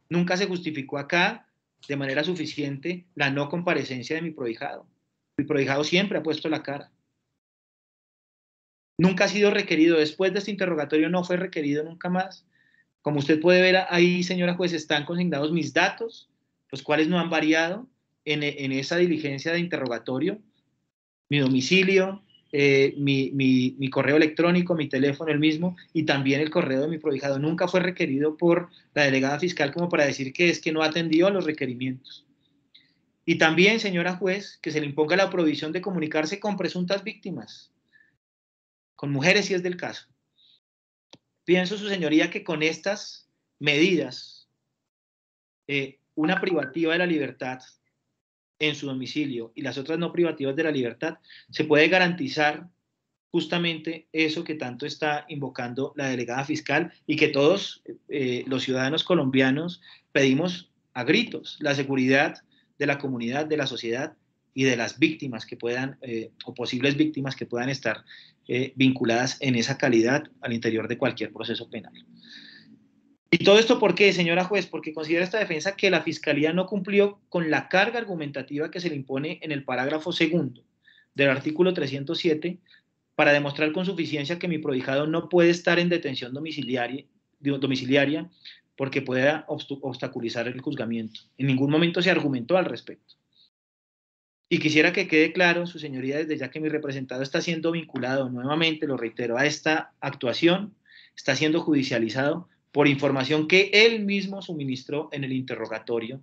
Nunca se justificó acá de manera suficiente la no comparecencia de mi prohijado. Mi prohijado siempre ha puesto la cara. Nunca ha sido requerido. Después de este interrogatorio no fue requerido nunca más. Como usted puede ver ahí, señora juez, están consignados mis datos, los cuales no han variado en esa diligencia de interrogatorio, mi domicilio, mi correo electrónico, mi teléfono el mismo, y también el correo de mi prohijado. Nunca fue requerido por la delegada fiscal como para decir que es que no atendió a los requerimientos. Y también, señora juez, que se le imponga la prohibición de comunicarse con presuntas víctimas, con mujeres si es del caso. Pienso, su señoría, que con estas medidas, una privativa de la libertad en su domicilio y las otras no privativas de la libertad, se puede garantizar justamente eso que tanto está invocando la delegada fiscal y que todos los ciudadanos colombianos pedimos a gritos: la seguridad de la comunidad, de la sociedad y de las víctimas que puedan, o posibles víctimas que puedan estar vinculadas en esa calidad al interior de cualquier proceso penal. ¿Y todo esto por qué, señora juez? Porque considera esta defensa que la Fiscalía no cumplió con la carga argumentativa que se le impone en el parágrafo segundo del artículo 307 para demostrar con suficiencia que mi prohijado no puede estar en detención domiciliaria porque pueda obstaculizar el juzgamiento. En ningún momento se argumentó al respecto. Y quisiera que quede claro, su señoría, desde ya que mi representado está siendo vinculado, nuevamente lo reitero, a esta actuación, está siendo judicializado por información que él mismo suministró en el interrogatorio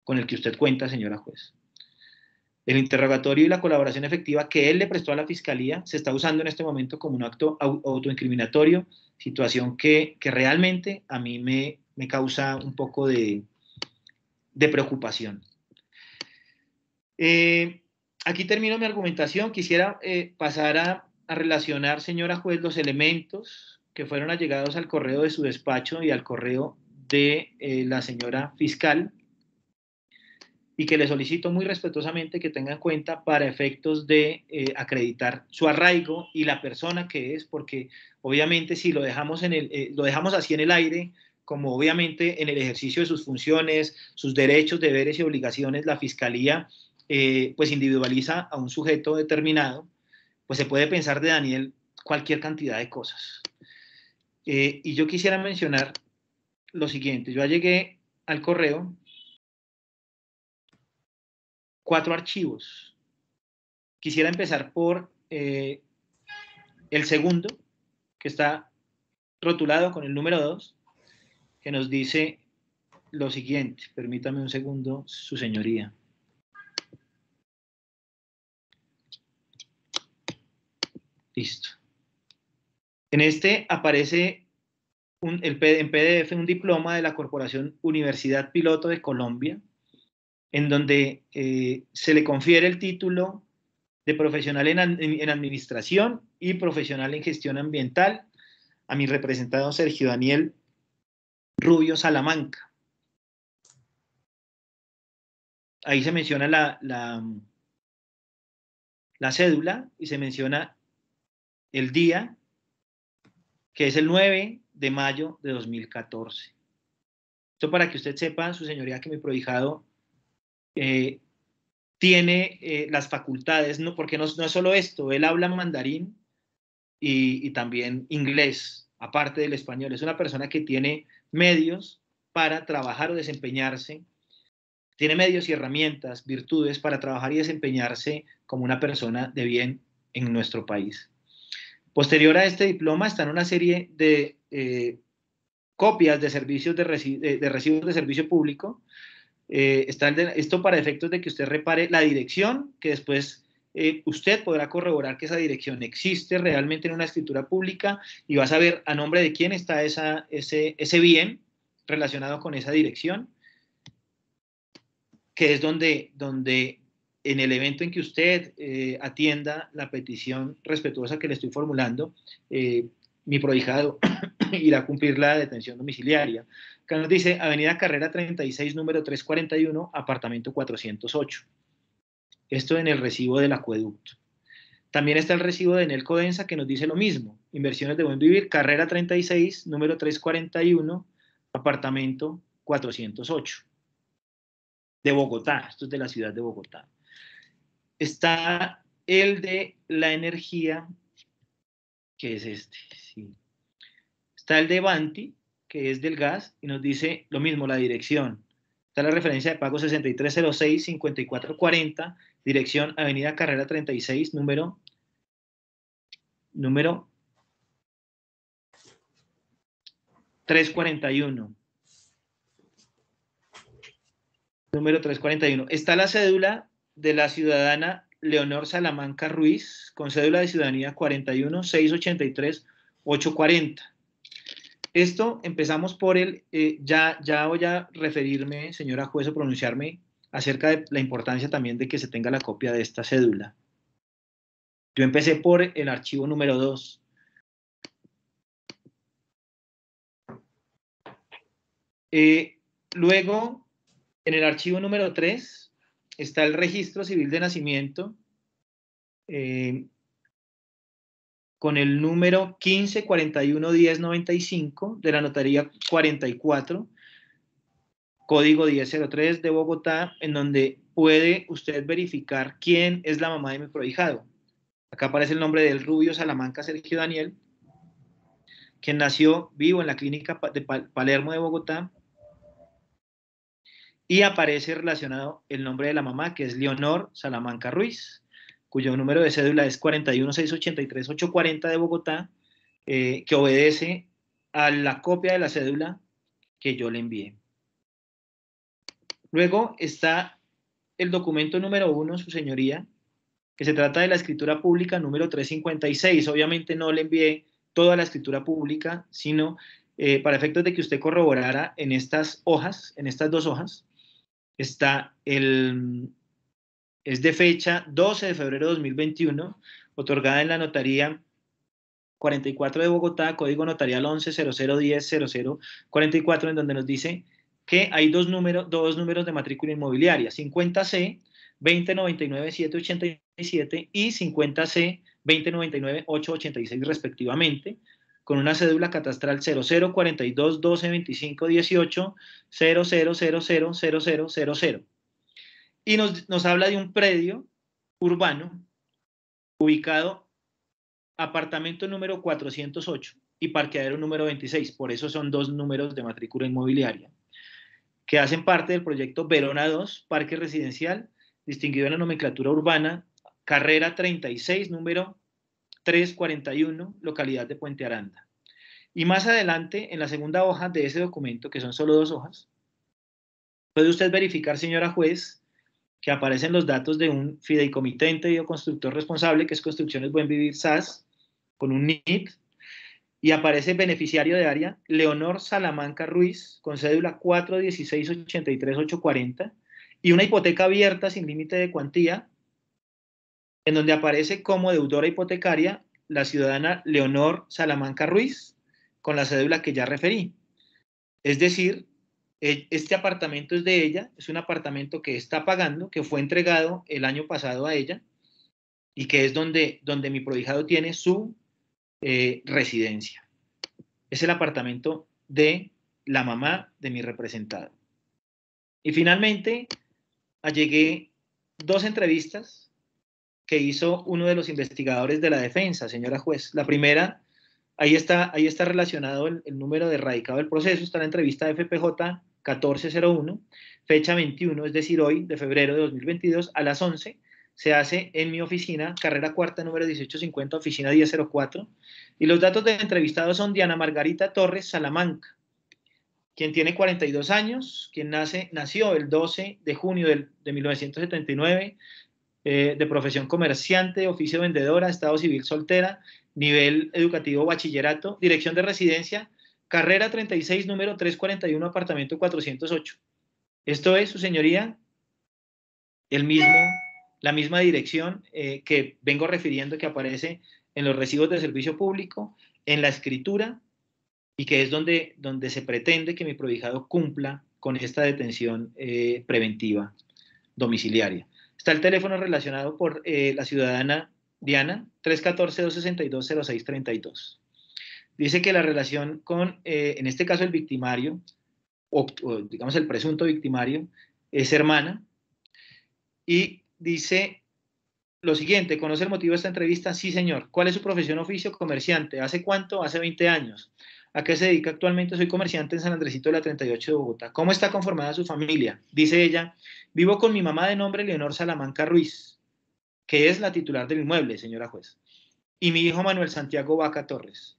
con el que usted cuenta, señora juez. El interrogatorio y la colaboración efectiva que él le prestó a la Fiscalía se está usando en este momento como un acto autoincriminatorio, situación que realmente a mí me causa un poco de preocupación. Aquí termino mi argumentación. Quisiera pasar a relacionar, señora juez, los elementos que fueron allegados al correo de su despacho y al correo de la señora fiscal, y que le solicito muy respetuosamente que tenga en cuenta para efectos de acreditar su arraigo y la persona que es, porque obviamente si lo dejamos, lo dejamos así en el aire, como obviamente en el ejercicio de sus funciones, sus derechos, deberes y obligaciones, la Fiscalía pues individualiza a un sujeto determinado, pues se puede pensar de Daniel cualquier cantidad de cosas. Y yo quisiera mencionar lo siguiente: yo llegué al correo 4 archivos. Quisiera empezar por el segundo, que está rotulado con el número 2, que nos dice lo siguiente. Permítame un segundo, su señoría. Listo. En este aparece en PDF un diploma de la Corporación Universidad Piloto de Colombia, en donde se le confiere el título de profesional en administración y profesional en gestión ambiental a mi representado Sergio Daniel Rubio Salamanca. Ahí se menciona la cédula y se menciona el día, que es el 9 de mayo de 2014. Esto para que usted sepa, su señoría, que mi prohijado tiene las facultades, no, porque no es solo esto, él habla mandarín y también inglés, aparte del español. Es una persona que tiene medios para trabajar o desempeñarse, tiene medios y herramientas, virtudes para trabajar y desempeñarse como una persona de bien en nuestro país. Posterior a este diploma están una serie de copias de servicios de recibos de servicio público. Esto para efectos de que usted repare la dirección, que después usted podrá corroborar que esa dirección existe realmente en una escritura pública y va a saber a nombre de quién está ese bien relacionado con esa dirección, que es donde en el evento en que usted atienda la petición respetuosa que le estoy formulando, mi prohijado irá a cumplir la detención domiciliaria. Acá nos dice Avenida Carrera 36, número 341, apartamento 408. Esto en el recibo del acueducto. También está el recibo de Enel Codensa, que nos dice lo mismo: Inversiones de Buen Vivir, Carrera 36, número 341, apartamento 408. De Bogotá, esto es de la ciudad de Bogotá. Está el de la energía que es este, sí. Está el de Banti, que es del gas, y nos dice lo mismo, la dirección. Está la referencia de pago 6306-5440, dirección Avenida Carrera 36, número 341. Número 341. Está la cédula de la ciudadana Leonor Salamanca Ruiz, con cédula de ciudadanía 41-683-840. Esto empezamos por ya voy a referirme, señora juez, o pronunciarme acerca de la importancia también de que se tenga la copia de esta cédula. Yo empecé por el archivo número 2. Luego, en el archivo número 3, está el registro civil de nacimiento, con el número 15411095 de la notaría 44, código 1003 de Bogotá, en donde puede usted verificar quién es la mamá de mi prohijado. Acá aparece el nombre del Rubio Salamanca Sergio Daniel, quien nació vivo en la clínica de Palermo de Bogotá, y aparece relacionado el nombre de la mamá, que es Leonor Salamanca Ruiz, cuyo número de cédula es 41-683-840 de Bogotá, que obedece a la copia de la cédula que yo le envié. Luego está el documento número 1, su señoría, que se trata de la escritura pública número 356. Obviamente no le envié toda la escritura pública, sino para efectos de que usted corroborara en estas hojas, en estas dos hojas, está es de fecha 12 de febrero de 2021, otorgada en la notaría 44 de Bogotá, código notarial 1100100044, en donde nos dice que hay dos números de matrícula inmobiliaria, 50C 2099787 y 50C 2099886 respectivamente, con una cédula catastral 0042122518 00000000, y nos habla de un predio urbano ubicado apartamento número 408 y parqueadero número 26, por eso son dos números de matrícula inmobiliaria, que hacen parte del proyecto Verona 2, parque residencial, distinguido en la nomenclatura urbana, carrera 36, número 341, localidad de Puente Aranda. Y más adelante, en la segunda hoja de ese documento, que son solo dos hojas, puede usted verificar, señora juez, que aparecen los datos de un fideicomitente y o constructor responsable, que es Construcciones Buen Vivir SAS, con un NIT, y aparece beneficiario de área Leonor Salamanca Ruiz, con cédula 41683-840, y una hipoteca abierta sin límite de cuantía, en donde aparece como deudora hipotecaria la ciudadana Leonor Salamanca Ruiz, con la cédula que ya referí. Es decir, este apartamento es de ella, es un apartamento que está pagando, que fue entregado el año pasado a ella, y que es donde mi prohijado tiene su residencia. Es el apartamento de la mamá de mi representado. Y finalmente, allegué dos entrevistas que hizo uno de los investigadores de la defensa, señora juez. La primera, ahí está relacionado el número de radicado del proceso, está la entrevista de FPJ 1401, fecha 21, es decir, hoy, de febrero de 2022, a las 11, se hace en mi oficina, carrera cuarta, número 1850, oficina 1004, y los datos del entrevistado son Diana Margarita Torres Salamanca, quien tiene 42 años, quien nació el 12 de junio de 1979, de profesión comerciante, oficio vendedora, estado civil soltera, nivel educativo bachillerato, dirección de residencia, carrera 36, número 341, apartamento 408. Esto es, su señoría, la misma dirección que vengo refiriendo, que aparece en los recibos de servicio público, en la escritura, y que es donde se pretende que mi prohijado cumpla con esta detención preventiva domiciliaria. Está el teléfono relacionado por la ciudadana Diana, 314-262-0632. Dice que la relación con, en este caso, el victimario, o digamos el presunto victimario, es hermana, y dice lo siguiente, ¿conoce el motivo de esta entrevista? Sí, señor. ¿Cuál es su profesión, oficio? Comerciante. ¿Hace cuánto? Hace 20 años. ¿A qué se dedica actualmente? Soy comerciante en San Andresito de la 38 de Bogotá. ¿Cómo está conformada su familia? Dice ella, vivo con mi mamá de nombre Leonor Salamanca Ruiz, que es la titular del inmueble, señora juez, y mi hijo Manuel Santiago Vaca Torres.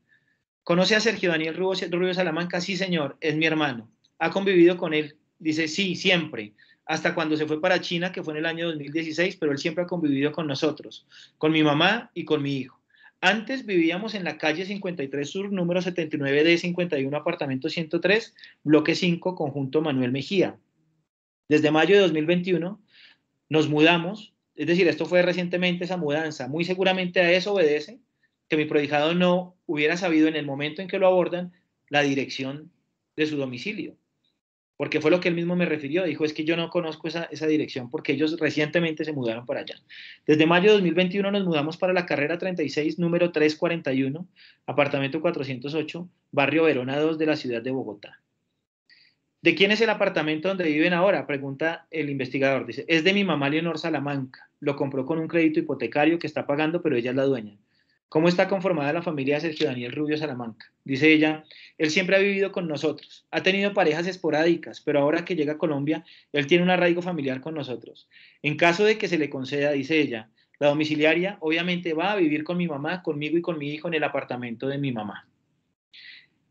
¿Conoce a Sergio Daniel Rubio Salamanca? Sí, señor, es mi hermano. ¿Ha convivido con él? Dice, sí, siempre. Hasta cuando se fue para China, que fue en el año 2016, pero él siempre ha convivido con nosotros, con mi mamá y con mi hijo. Antes vivíamos en la calle 53 Sur, número 79D 51, apartamento 103, bloque 5, conjunto Manuel Mejía. Desde mayo de 2021 nos mudamos, es decir, esto fue recientemente esa mudanza. Muy seguramente a eso obedece que mi prohijado no hubiera sabido en el momento en que lo abordan la dirección de su domicilio, porque fue lo que él mismo me refirió, dijo, es que yo no conozco esa dirección porque ellos recientemente se mudaron para allá. Desde mayo de 2021 nos mudamos para la carrera 36, número 341, apartamento 408, barrio Verona 2 de la ciudad de Bogotá. ¿De quién es el apartamento donde viven ahora? Pregunta el investigador. Dice, es de mi mamá Leonor Salamanca. Lo compró con un crédito hipotecario que está pagando, pero ella es la dueña. ¿Cómo está conformada la familia de Sergio Daniel Rubio Salamanca? Dice ella, él siempre ha vivido con nosotros. Ha tenido parejas esporádicas, pero ahora que llega a Colombia, él tiene un arraigo familiar con nosotros. En caso de que se le conceda, dice ella, la domiciliaria obviamente va a vivir con mi mamá, conmigo y con mi hijo en el apartamento de mi mamá.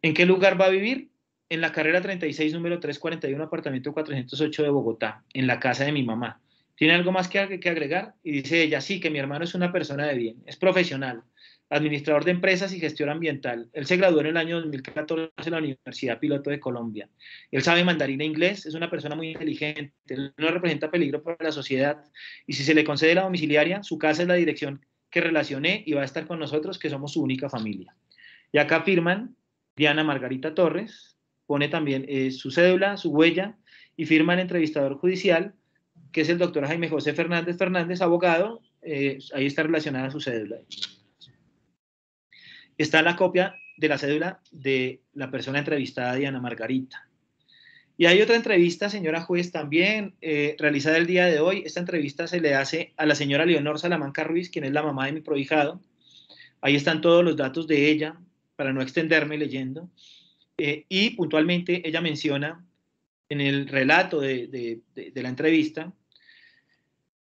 ¿En qué lugar va a vivir? En la carrera 36, número 341, apartamento 408 de Bogotá, en la casa de mi mamá. ¿Tiene algo más que agregar? Y dice ella, sí, que mi hermano es una persona de bien, es profesional, administrador de empresas y gestión ambiental. Él se graduó en el año 2014 en la Universidad Piloto de Colombia. Él sabe mandarín e inglés, es una persona muy inteligente, él no representa peligro para la sociedad y si se le concede la domiciliaria, su casa es la dirección que relacioné y va a estar con nosotros, que somos su única familia. Y acá firman Diana Margarita Torres, pone también su cédula, su huella, y firma el entrevistador judicial, que es el doctor Jaime José Fernández Fernández, abogado, ahí está relacionada su cédula. Está la copia de la cédula de la persona entrevistada, Diana Margarita. Y hay otra entrevista, señora juez, también realizada el día de hoy. Esta entrevista se le hace a la señora Leonor Salamanca Ruiz, quien es la mamá de mi prohijado. Ahí están todos los datos de ella, para no extenderme leyendo. Y puntualmente ella menciona en el relato de la entrevista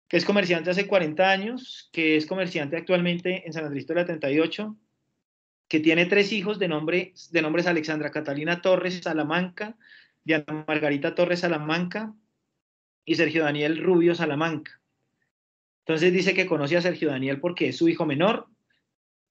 que es comerciante hace 40 años, que es comerciante actualmente en San Andrés de la 38, que tiene 3 hijos de nombres Alexandra Catalina Torres Salamanca, Diana Margarita Torres Salamanca y Sergio Daniel Rubio Salamanca. Entonces dice que conoce a Sergio Daniel porque es su hijo menor.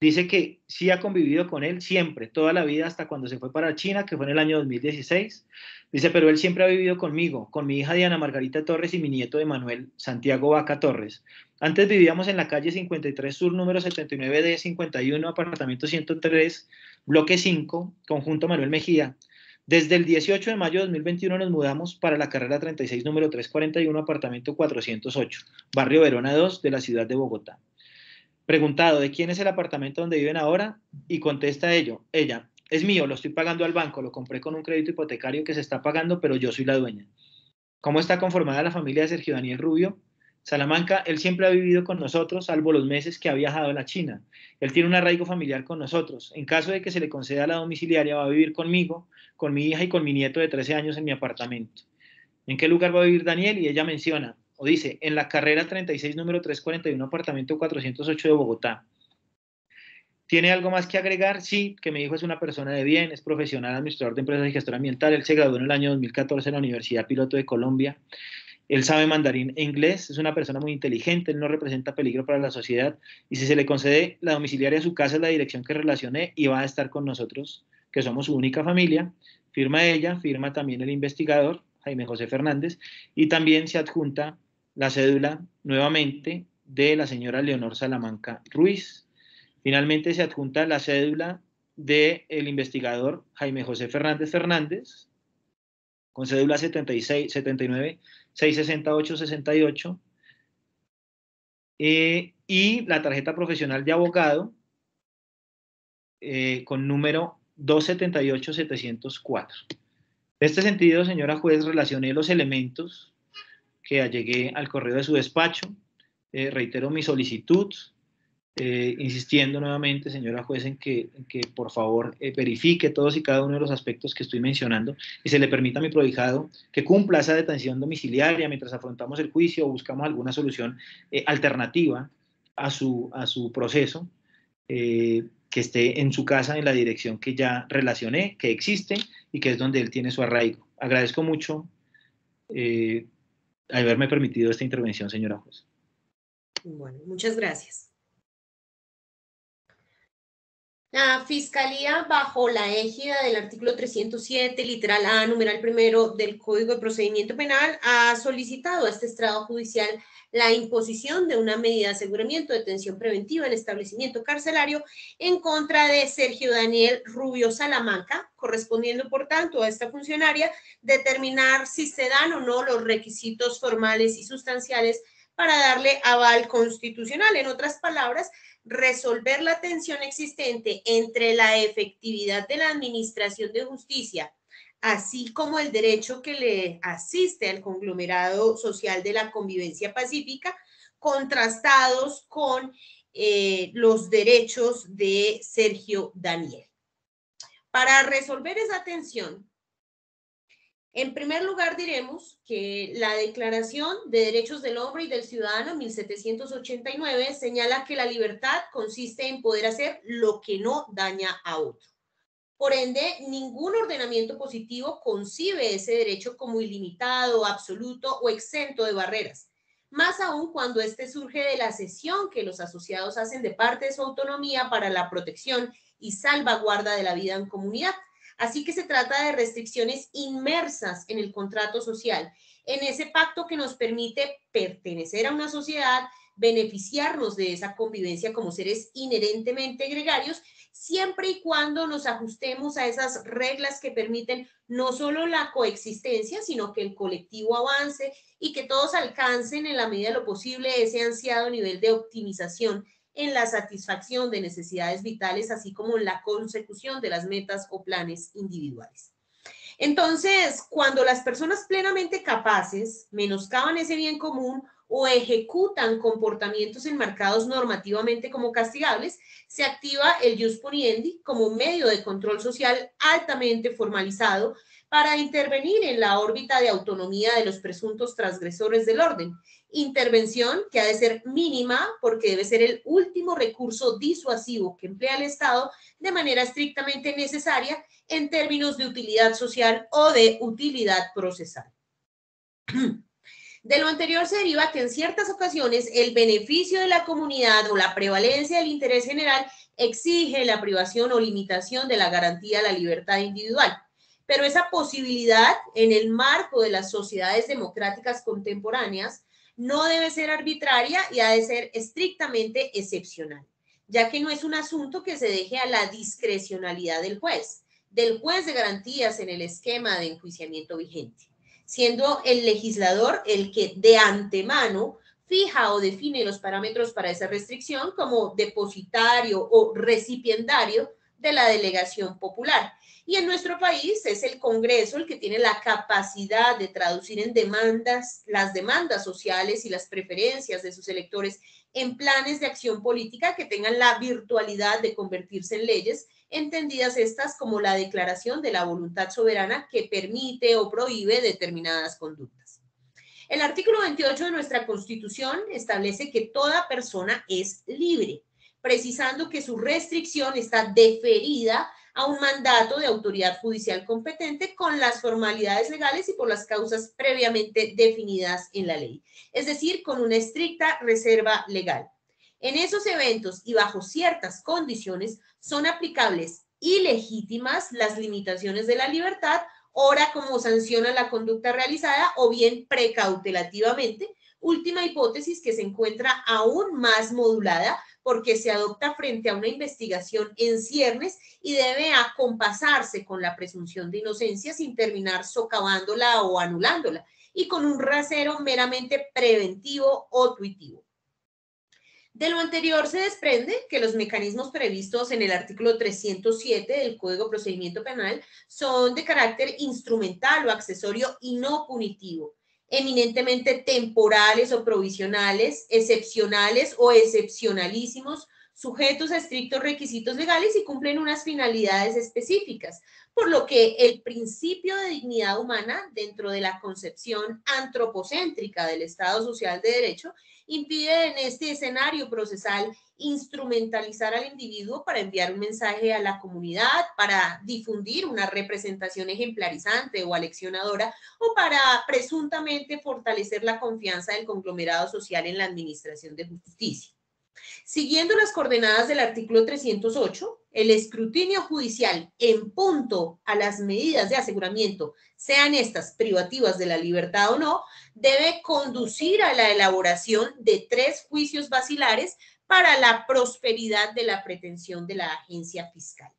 Dice que sí ha convivido con él siempre, toda la vida, hasta cuando se fue para China, que fue en el año 2016. Dice, pero él siempre ha vivido conmigo, con mi hija Diana Margarita Torres y mi nieto Emanuel Santiago Vaca Torres. Antes vivíamos en la calle 53 Sur, número 79D 51, apartamento 103, bloque 5, conjunto Manuel Mejía. Desde el 18 de mayo de 2021 nos mudamos para la carrera 36, número 341, apartamento 408, barrio Verona 2 de la ciudad de Bogotá. Preguntado, ¿de quién es el apartamento donde viven ahora? Y contesta ella, es mío, lo estoy pagando al banco, lo compré con un crédito hipotecario que se está pagando, pero yo soy la dueña. ¿Cómo está conformada la familia de Sergio Daniel Rubio Salamanca? Él siempre ha vivido con nosotros, salvo los meses que ha viajado a la China. Él tiene un arraigo familiar con nosotros. En caso de que se le conceda la domiciliaria, va a vivir conmigo, con mi hija y con mi nieto de 13 años en mi apartamento. ¿En qué lugar va a vivir Daniel? Y ella menciona, o dice, en la carrera 36, número 341, apartamento 408 de Bogotá. ¿Tiene algo más que agregar? Sí, que mi hijo es una persona de bien, es profesional, administrador de empresas y gestor ambiental. Él se graduó en el año 2014 en la Universidad Piloto de Colombia. Él sabe mandarín e inglés, es una persona muy inteligente, él no representa peligro para la sociedad. Y si se le concede la domiciliaria de su casa, es la dirección que relacioné y va a estar con nosotros, que somos su única familia. Firma ella, firma también el investigador, Jaime José Fernández, y también se adjunta la cédula nuevamente de la señora Leonor Salamanca Ruiz. Finalmente se adjunta la cédula del investigador Jaime José Fernández Fernández, con cédula 76, 79, 668, 68, y la tarjeta profesional de abogado con número 278-704. En este sentido, señora juez, relacioné los elementos que allegué al correo de su despacho. reitero mi solicitud, insistiendo nuevamente, señora juez, en que por favor verifique todos y cada uno de los aspectos que estoy mencionando y se le permita a mi prohijado que cumpla esa detención domiciliaria mientras afrontamos el juicio o buscamos alguna solución alternativa a su proceso, que esté en su casa en la dirección que ya relacioné, que existe y que es donde él tiene su arraigo. Agradezco mucho haberme permitido esta intervención, señora juez. Bueno, muchas gracias. La Fiscalía, bajo la égida del artículo 307, literal A, numeral primero del Código de Procedimiento Penal, ha solicitado a este estrado judicial la imposición de una medida de aseguramiento de detención preventiva en establecimiento carcelario en contra de Sergio Daniel Rubio Salamanca, correspondiendo, por tanto, a esta funcionaria determinar si se dan o no los requisitos formales y sustanciales para darle aval constitucional. En otras palabras, resolver la tensión existente entre la efectividad de la administración de justicia, así como el derecho que le asiste al conglomerado social de la convivencia pacífica, contrastados con los derechos de Sergio Daniel. Para resolver esa tensión, en primer lugar, diremos que la Declaración de Derechos del Hombre y del Ciudadano, 1789, señala que la libertad consiste en poder hacer lo que no daña a otro. Por ende, ningún ordenamiento positivo concibe ese derecho como ilimitado, absoluto o exento de barreras, más aún cuando este surge de la cesión que los asociados hacen de parte de su autonomía para la protección y salvaguarda de la vida en comunidad. Así que se trata de restricciones inmersas en el contrato social, en ese pacto que nos permite pertenecer a una sociedad, beneficiarnos de esa convivencia como seres inherentemente gregarios, siempre y cuando nos ajustemos a esas reglas que permiten no solo la coexistencia, sino que el colectivo avance y que todos alcancen en la medida de lo posible ese ansiado nivel de optimización en la satisfacción de necesidades vitales, así como en la consecución de las metas o planes individuales. Entonces, cuando las personas plenamente capaces menoscaban ese bien común o ejecutan comportamientos enmarcados normativamente como castigables, se activa el jus puniendi como medio de control social altamente formalizado para intervenir en la órbita de autonomía de los presuntos transgresores del orden. Intervención que ha de ser mínima porque debe ser el último recurso disuasivo que emplea el Estado de manera estrictamente necesaria en términos de utilidad social o de utilidad procesal. De lo anterior se deriva que en ciertas ocasiones el beneficio de la comunidad o la prevalencia del interés general exige la privación o limitación de la garantía de la libertad individual. Pero esa posibilidad en el marco de las sociedades democráticas contemporáneas no debe ser arbitraria y ha de ser estrictamente excepcional, ya que no es un asunto que se deje a la discrecionalidad del juez de garantías en el esquema de enjuiciamiento vigente, siendo el legislador el que de antemano fija o define los parámetros para esa restricción como depositario o recipiendario de la delegación popular. Y en nuestro país es el Congreso el que tiene la capacidad de traducir en demandas, las demandas sociales y las preferencias de sus electores en planes de acción política que tengan la virtualidad de convertirse en leyes, entendidas estas como la declaración de la voluntad soberana que permite o prohíbe determinadas conductas. El artículo 28 de nuestra Constitución establece que toda persona es libre, precisando que su restricción está deferida a un mandato de autoridad judicial competente con las formalidades legales y por las causas previamente definidas en la ley, es decir, con una estricta reserva legal. En esos eventos y bajo ciertas condiciones son aplicables ilegítimas las limitaciones de la libertad, ora como sanción a la conducta realizada o bien precautelativamente, última hipótesis que se encuentra aún más modulada porque se adopta frente a una investigación en ciernes y debe acompasarse con la presunción de inocencia sin terminar socavándola o anulándola y con un rasero meramente preventivo o tuitivo. De lo anterior se desprende que los mecanismos previstos en el artículo 307 del Código de Procedimiento Penal son de carácter instrumental o accesorio y no punitivo. eminentemente temporales o provisionales, excepcionales o excepcionalísimos, sujetos a estrictos requisitos legales y cumplen unas finalidades específicas, por lo que el principio de dignidad humana dentro de la concepción antropocéntrica del Estado Social de Derecho impide en este escenario procesal instrumentalizar al individuo para enviar un mensaje a la comunidad, para difundir una representación ejemplarizante o aleccionadora o para presuntamente fortalecer la confianza del conglomerado social en la administración de justicia. Siguiendo las coordenadas del artículo 308, el escrutinio judicial en punto a las medidas de aseguramiento, sean estas privativas de la libertad o no, debe conducir a la elaboración de 3 juicios basilares para la prosperidad de la pretensión de la agencia fiscal.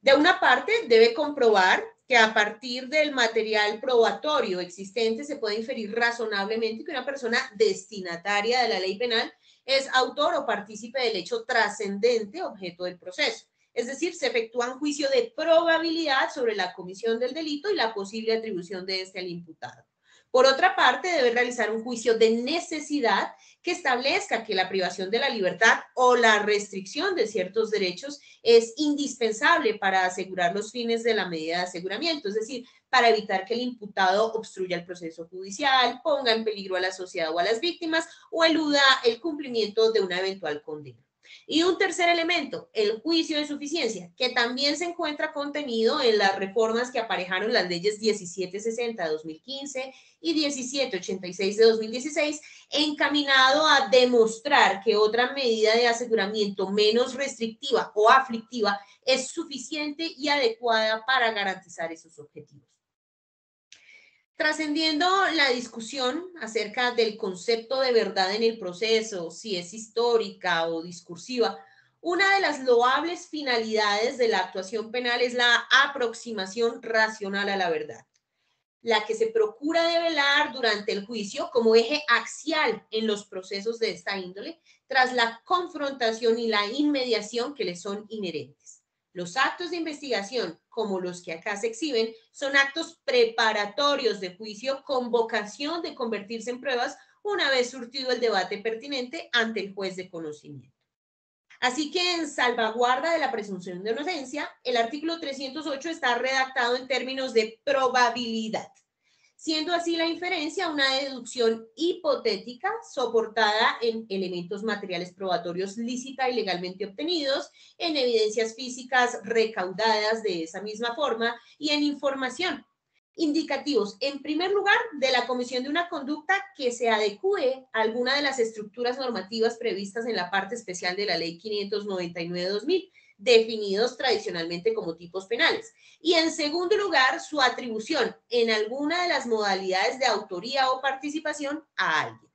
De una parte, debe comprobar que a partir del material probatorio existente se puede inferir razonablemente que una persona destinataria de la ley penal es autor o partícipe del hecho trascendente objeto del proceso. Es decir, se efectúa un juicio de probabilidad sobre la comisión del delito y la posible atribución de este al imputado. Por otra parte, debe realizar un juicio de necesidad que establezca que la privación de la libertad o la restricción de ciertos derechos es indispensable para asegurar los fines de la medida de aseguramiento, es decir, para evitar que el imputado obstruya el proceso judicial, ponga en peligro a la sociedad o a las víctimas o eluda el cumplimiento de una eventual condena. Y un tercer elemento, el juicio de suficiencia, que también se encuentra contenido en las reformas que aparejaron las leyes 1760 de 2015 y 1786 de 2016, encaminado a demostrar que otra medida de aseguramiento menos restrictiva o aflictiva es suficiente y adecuada para garantizar esos objetivos. Trascendiendo la discusión acerca del concepto de verdad en el proceso, si es histórica o discursiva, una de las loables finalidades de la actuación penal es la aproximación racional a la verdad, la que se procura develar durante el juicio como eje axial en los procesos de esta índole, tras la confrontación y la inmediación que le son inherentes. Los actos de investigación, como los que acá se exhiben, son actos preparatorios de juicio con vocación de convertirse en pruebas una vez surtido el debate pertinente ante el juez de conocimiento. Así que en salvaguarda de la presunción de inocencia, el artículo 308 está redactado en términos de probabilidad, siendo así la inferencia una deducción hipotética soportada en elementos materiales probatorios lícita y legalmente obtenidos, en evidencias físicas recaudadas de esa misma forma y en información, indicativos, en primer lugar, de la comisión de una conducta que se adecue a alguna de las estructuras normativas previstas en la parte especial de la Ley 599/2000, definidos tradicionalmente como tipos penales. Y en segundo lugar, su atribución en alguna de las modalidades de autoría o participación a alguien.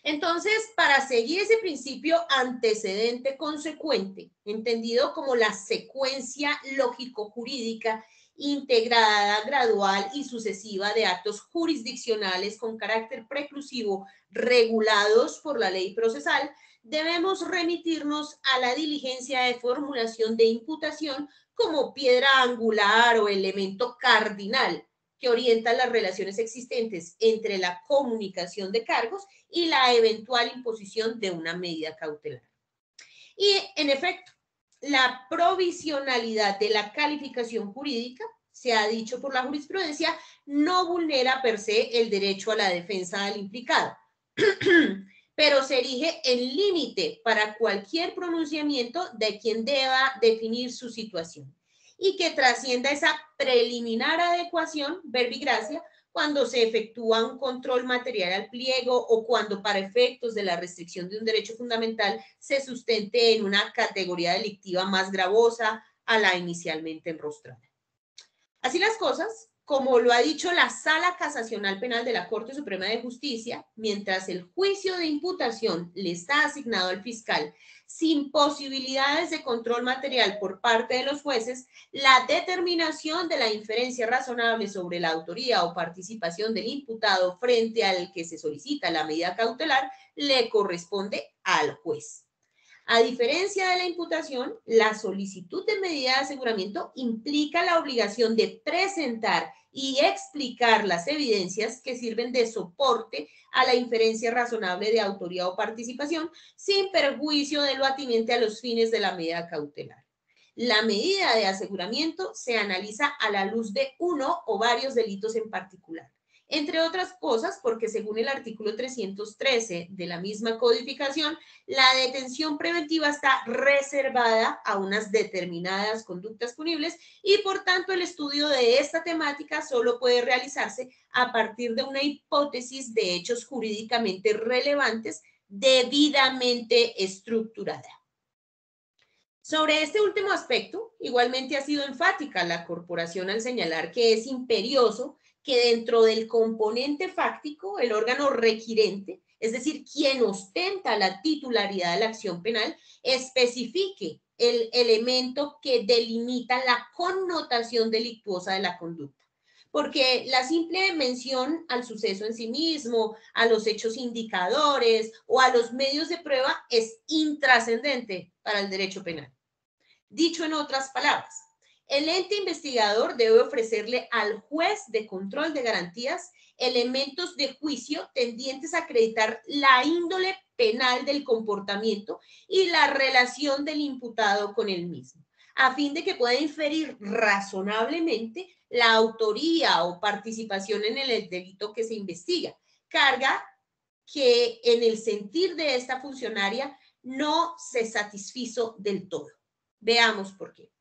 Entonces, para seguir ese principio antecedente consecuente, entendido como la secuencia lógico-jurídica integrada, gradual y sucesiva de actos jurisdiccionales con carácter preclusivo regulados por la ley procesal, debemos remitirnos a la diligencia de formulación de imputación como piedra angular o elemento cardinal que orienta las relaciones existentes entre la comunicación de cargos y la eventual imposición de una medida cautelar. Y en efecto, la provisionalidad de la calificación jurídica, se ha dicho por la jurisprudencia, no vulnera per se el derecho a la defensa del implicado, pero se erige en límite para cualquier pronunciamiento de quien deba definir su situación y que trascienda esa preliminar adecuación, verbigracia, cuando se efectúa un control material al pliego o cuando para efectos de la restricción de un derecho fundamental se sustente en una categoría delictiva más gravosa a la inicialmente enrostrada. Así las cosas, como lo ha dicho la Sala Casacional Penal de la Corte Suprema de Justicia, mientras el juicio de imputación le está asignado al fiscal sin posibilidades de control material por parte de los jueces, la determinación de la inferencia razonable sobre la autoría o participación del imputado frente al que se solicita la medida cautelar le corresponde al juez. A diferencia de la imputación, la solicitud de medida de aseguramiento implica la obligación de presentar y explicar las evidencias que sirven de soporte a la inferencia razonable de autoría o participación, sin perjuicio de lo atinente a los fines de la medida cautelar. La medida de aseguramiento se analiza a la luz de uno o varios delitos en particular. Entre otras cosas, porque según el artículo 313 de la misma codificación, la detención preventiva está reservada a unas determinadas conductas punibles y por tanto el estudio de esta temática solo puede realizarse a partir de una hipótesis de hechos jurídicamente relevantes debidamente estructurada. Sobre este último aspecto, igualmente ha sido enfática la corporación al señalar que es imperioso que dentro del componente fáctico, el órgano requirente, es decir, quien ostenta la titularidad de la acción penal, especifique el elemento que delimita la connotación delictuosa de la conducta. Porque la simple mención al suceso en sí mismo, a los hechos indicadores o a los medios de prueba es intrascendente para el derecho penal. Dicho en otras palabras, el ente investigador debe ofrecerle al juez de control de garantías elementos de juicio tendientes a acreditar la índole penal del comportamiento y la relación del imputado con el mismo, a fin de que pueda inferir razonablemente la autoría o participación en el delito que se investiga, carga que en el sentir de esta funcionaria no se satisfizo del todo. Veamos por qué.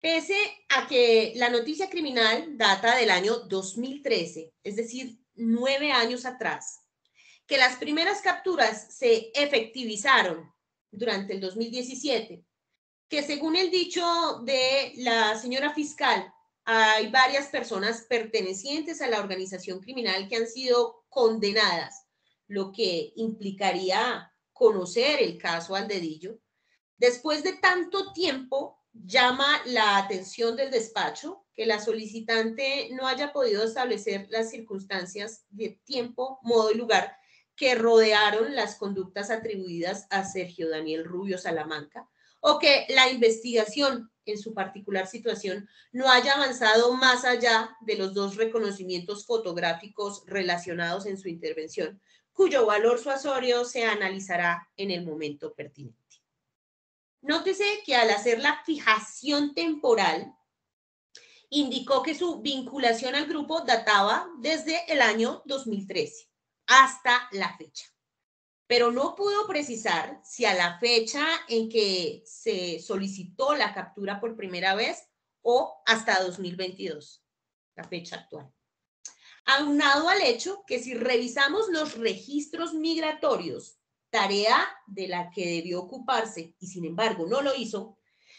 Pese a que la noticia criminal data del año 2013, es decir, 9 años atrás, que las primeras capturas se efectivizaron durante el 2017, que según el dicho de la señora fiscal, hay varias personas pertenecientes a la organización criminal que han sido condenadas, lo que implicaría conocer el caso al dedillo. Después de tanto tiempo, llama la atención del despacho que la solicitante no haya podido establecer las circunstancias de tiempo, modo y lugar que rodearon las conductas atribuidas a Sergio Daniel Rubio Salamanca, o que la investigación en su particular situación no haya avanzado más allá de los 2 reconocimientos fotográficos relacionados en su intervención, cuyo valor suasorio se analizará en el momento pertinente. Nótese que al hacer la fijación temporal, indicó que su vinculación al grupo databa desde el año 2013 hasta la fecha, pero no pudo precisar si a la fecha en que se solicitó la captura por primera vez o hasta 2022, la fecha actual. Aunado al hecho que si revisamos los registros migratorios, tarea de la que debió ocuparse y sin embargo no lo hizo,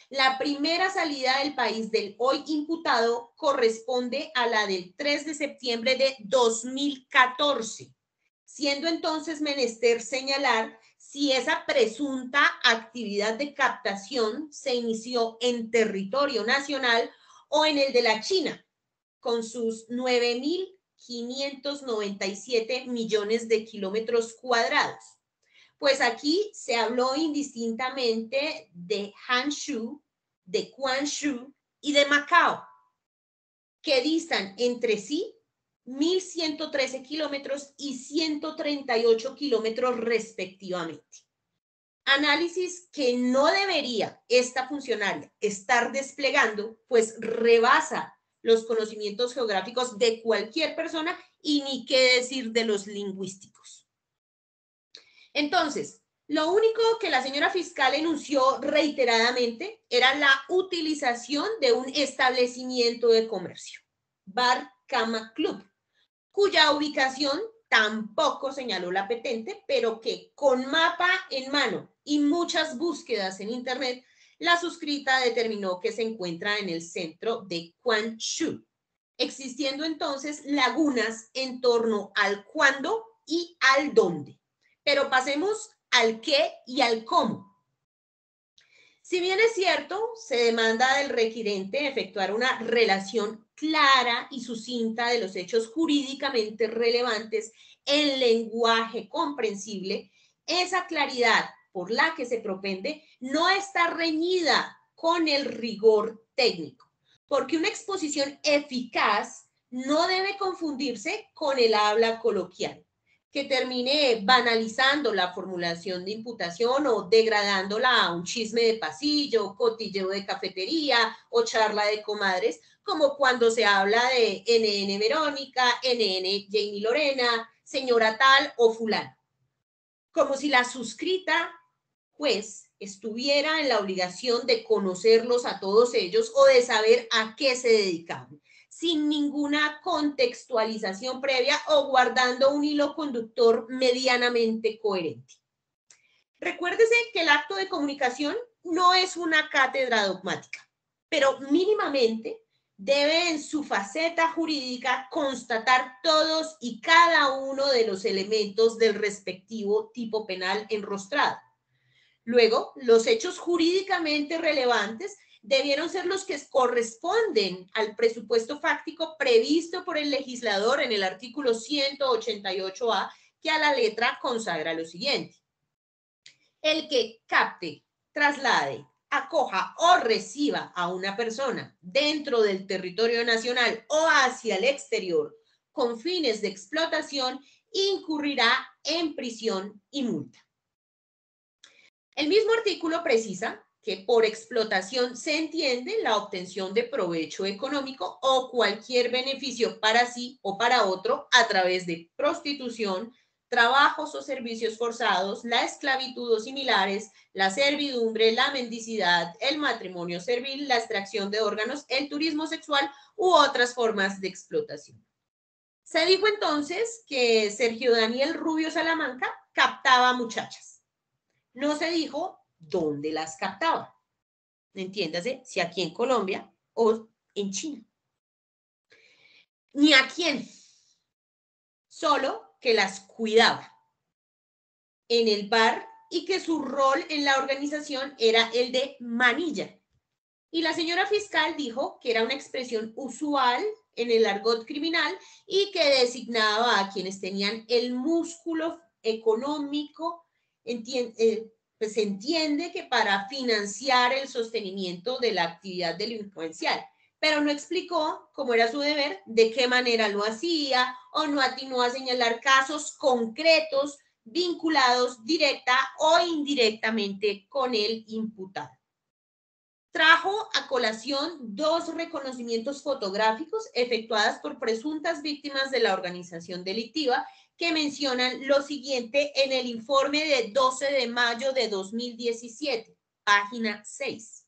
la primera salida del país del hoy imputado corresponde a la del 3 de septiembre de 2014, siendo entonces menester señalar si esa presunta actividad de captación se inició en territorio nacional o en el de la China, con sus 9.597 millones de kilómetros cuadrados. Pues aquí se habló indistintamente de Hangzhou, de Guangzhou y de Macao, que distan entre sí 1.113 kilómetros y 138 kilómetros respectivamente. Análisis que no debería esta funcionaria estar desplegando, pues rebasa los conocimientos geográficos de cualquier persona y ni qué decir de los lingüísticos. Entonces, lo único que la señora fiscal enunció reiteradamente era la utilización de un establecimiento de comercio, Bar Cama Club, cuya ubicación tampoco señaló la petente, pero que con mapa en mano y muchas búsquedas en internet, la suscrita determinó que se encuentra en el centro de Guangzhou, existiendo entonces lagunas en torno al cuándo y al dónde. Pero pasemos al qué y al cómo. Si bien es cierto, se demanda del requirente efectuar una relación clara y sucinta de los hechos jurídicamente relevantes en lenguaje comprensible, esa claridad por la que se propende no está reñida con el rigor técnico, porque una exposición eficaz no debe confundirse con el habla coloquial, que termine banalizando la formulación de imputación o degradándola a un chisme de pasillo, cotilleo de cafetería o charla de comadres, como cuando se habla de NN Verónica, NN Jamie Lorena, señora tal o fulano. Como si la suscrita juez estuviera en la obligación de conocerlos a todos ellos o de saber a qué se dedicaban, sin ninguna contextualización previa o guardando un hilo conductor medianamente coherente. Recuérdese que el acto de comunicación no es una cátedra dogmática, pero mínimamente debe en su faceta jurídica constatar todos y cada uno de los elementos del respectivo tipo penal enrostrado. Luego, los hechos jurídicamente relevantes debieron ser los que corresponden al presupuesto fáctico previsto por el legislador en el artículo 188A, que a la letra consagra lo siguiente. El que capte, traslade, acoja o reciba a una persona dentro del territorio nacional o hacia el exterior con fines de explotación incurrirá en prisión y multa. El mismo artículo precisa que por explotación se entiende la obtención de provecho económico o cualquier beneficio para sí o para otro a través de prostitución, trabajos o servicios forzados, la esclavitud o similares, la servidumbre, la mendicidad, el matrimonio servil, la extracción de órganos, el turismo sexual u otras formas de explotación. Se dijo entonces que Sergio Daniel Rubio Salamanca captaba muchachas. No se dijo dónde las captaba. Entiéndase, si aquí en Colombia o en China. Ni a quién. Solo que las cuidaba en el bar y que su rol en la organización era el de manilla. Y la señora fiscal dijo que era una expresión usual en el argot criminal y que designaba a quienes tenían el músculo económico, pues se entiende que para financiar el sostenimiento de la actividad delincuencial, pero no explicó, como era su deber, de qué manera lo hacía o no atinó a señalar casos concretos vinculados directa o indirectamente con el imputado. Trajo a colación 2 reconocimientos fotográficos efectuados por presuntas víctimas de la organización delictiva que mencionan lo siguiente en el informe de 12 de mayo de 2017, página 6.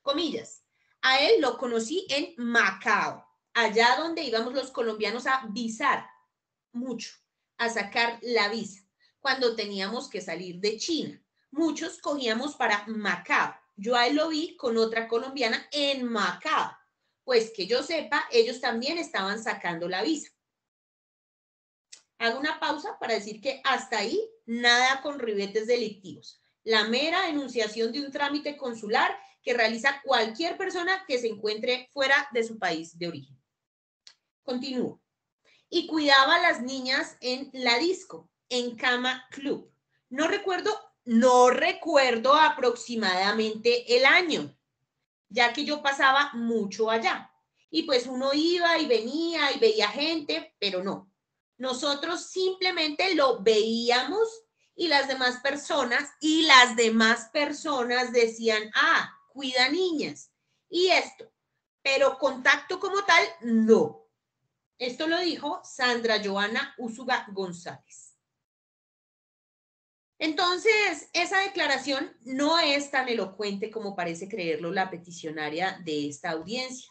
Comillas, a él lo conocí en Macao, allá donde íbamos los colombianos a visar mucho, a sacar la visa, cuando teníamos que salir de China. Muchos cogíamos para Macao. Yo a él lo vi con otra colombiana en Macao. Pues que yo sepa, ellos también estaban sacando la visa. Hago una pausa para decir que hasta ahí nada con ribetes delictivos. La mera enunciación de un trámite consular que realiza cualquier persona que se encuentre fuera de su país de origen. Continúo. Y cuidaba a las niñas en la disco, en Cama Club. No recuerdo aproximadamente el año, ya que yo pasaba mucho allá. Y pues uno iba y venía y veía gente, pero no. Nosotros simplemente lo veíamos y las demás personas decían, ah, cuida niñas. Y esto, pero contacto como tal, no. Esto lo dijo Sandra Joana Úsuga González. Entonces, esa declaración no es tan elocuente como parece creerlo la peticionaria de esta audiencia,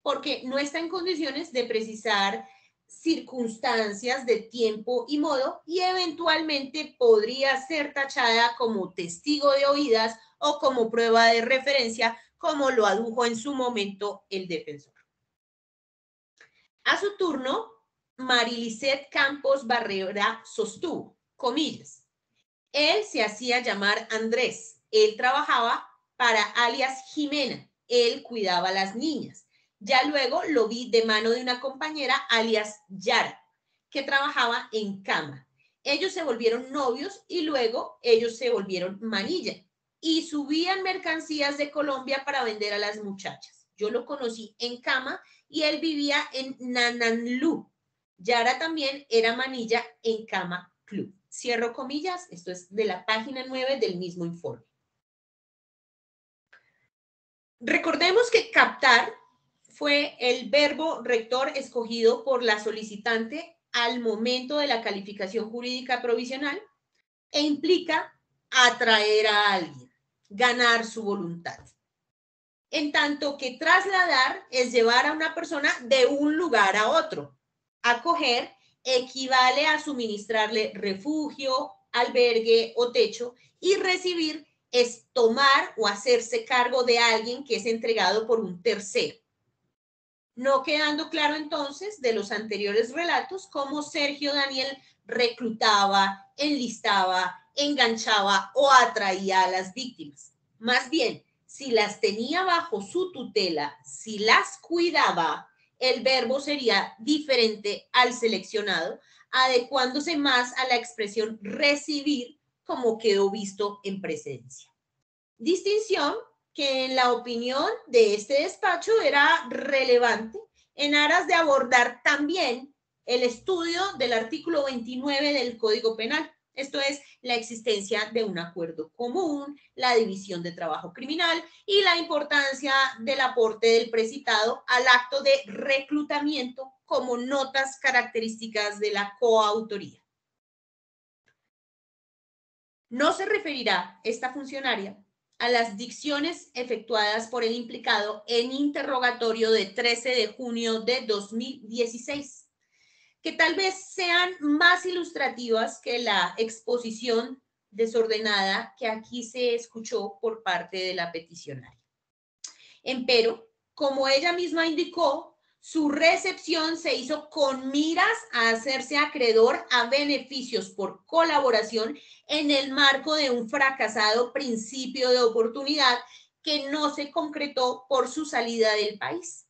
porque no está en condiciones de precisar circunstancias de tiempo y modo y eventualmente podría ser tachada como testigo de oídas o como prueba de referencia, como lo adujo en su momento el defensor. A su turno, Marilicet Campos Barrera sostuvo, comillas, él se hacía llamar Andrés, él trabajaba para alias Jimena, él cuidaba a las niñas. Ya luego lo vi de mano de una compañera alias Yara, que trabajaba en cama. Ellos se volvieron novios y luego ellos se volvieron manilla y subían mercancías de Colombia para vender a las muchachas. Yo lo conocí en Cama y él vivía en Nananlú. Yara también era manilla en Cama Club. Cierro comillas, esto es de la página 9 del mismo informe. Recordemos que captar fue el verbo rector escogido por la solicitante al momento de la calificación jurídica provisional e implica atraer a alguien, ganar su voluntad. En tanto que trasladar es llevar a una persona de un lugar a otro. Acoger equivale a suministrarle refugio, albergue o techo, y recibir es tomar o hacerse cargo de alguien que es entregado por un tercero. No quedando claro entonces de los anteriores relatos cómo Sergio Daniel reclutaba, enlistaba, enganchaba o atraía a las víctimas. Más bien, si las tenía bajo su tutela, si las cuidaba, el verbo sería diferente al seleccionado, adecuándose más a la expresión recibir, como quedó visto en precedencia. Distinción que en la opinión de este despacho era relevante en aras de abordar también el estudio del artículo 29 del Código Penal. Esto es la existencia de un acuerdo común, la división de trabajo criminal y la importancia del aporte del precitado al acto de reclutamiento como notas características de la coautoría. No se referirá esta funcionaria a las dicciones efectuadas por el implicado en interrogatorio de 13 de junio de 2016, que tal vez sean más ilustrativas que la exposición desordenada que aquí se escuchó por parte de la peticionaria. Empero, como ella misma indicó, su recepción se hizo con miras a hacerse acreedor a beneficios por colaboración en el marco de un fracasado principio de oportunidad que no se concretó por su salida del país,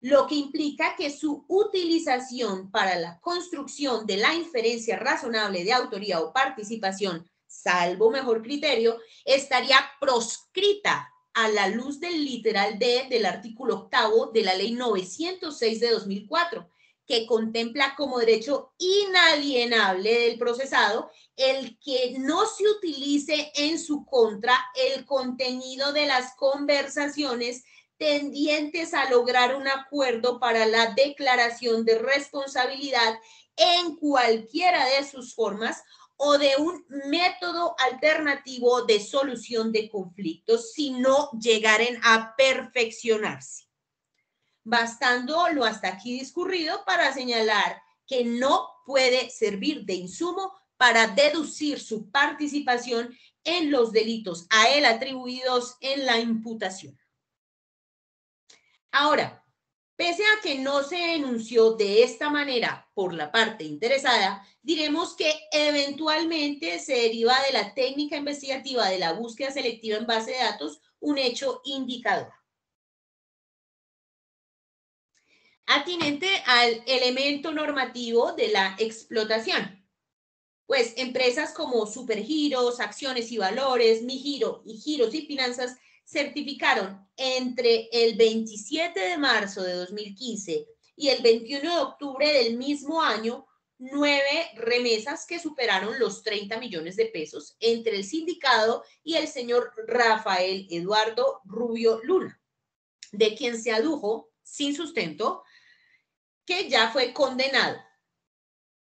lo que implica que su utilización para la construcción de la inferencia razonable de autoría o participación, salvo mejor criterio, estaría proscrita a la luz del literal D del artículo 8 de la Ley 906 de 2004, que contempla como derecho inalienable del procesado el que no se utilice en su contra el contenido de las conversaciones tendientes a lograr un acuerdo para la declaración de responsabilidad en cualquiera de sus formas o de un método alternativo de solución de conflictos si no llegaren a perfeccionarse. Bastando lo hasta aquí discurrido para señalar que no puede servir de insumo para deducir su participación en los delitos a él atribuidos en la imputación. Ahora, pese a que no se enunció de esta manera por la parte interesada, diremos que eventualmente se deriva de la técnica investigativa de la búsqueda selectiva en base de datos un hecho indicador atinente al elemento normativo de la explotación. Pues empresas como Supergiros, Acciones y Valores, Mi Giro y Giros y Finanzas certificaron entre el 27 de marzo de 2015 y el 21 de octubre del mismo año 9 remesas que superaron los 30 millones de pesos entre el sindicado y el señor Rafael Eduardo Rubio Luna, de quien se adujo sin sustento que ya fue condenado.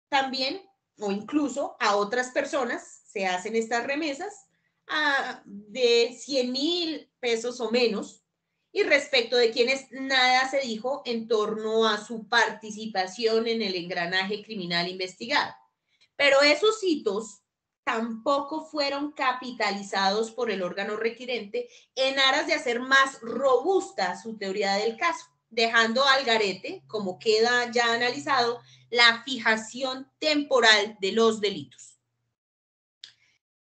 También o incluso a otras personas se hacen estas remesas de 100,000 pesos o menos, y respecto de quienes nada se dijo en torno a su participación en el engranaje criminal investigado. Pero esos hitos tampoco fueron capitalizados por el órgano requirente en aras de hacer más robusta su teoría del caso, dejando al garete, como queda ya analizado, la fijación temporal de los delitos.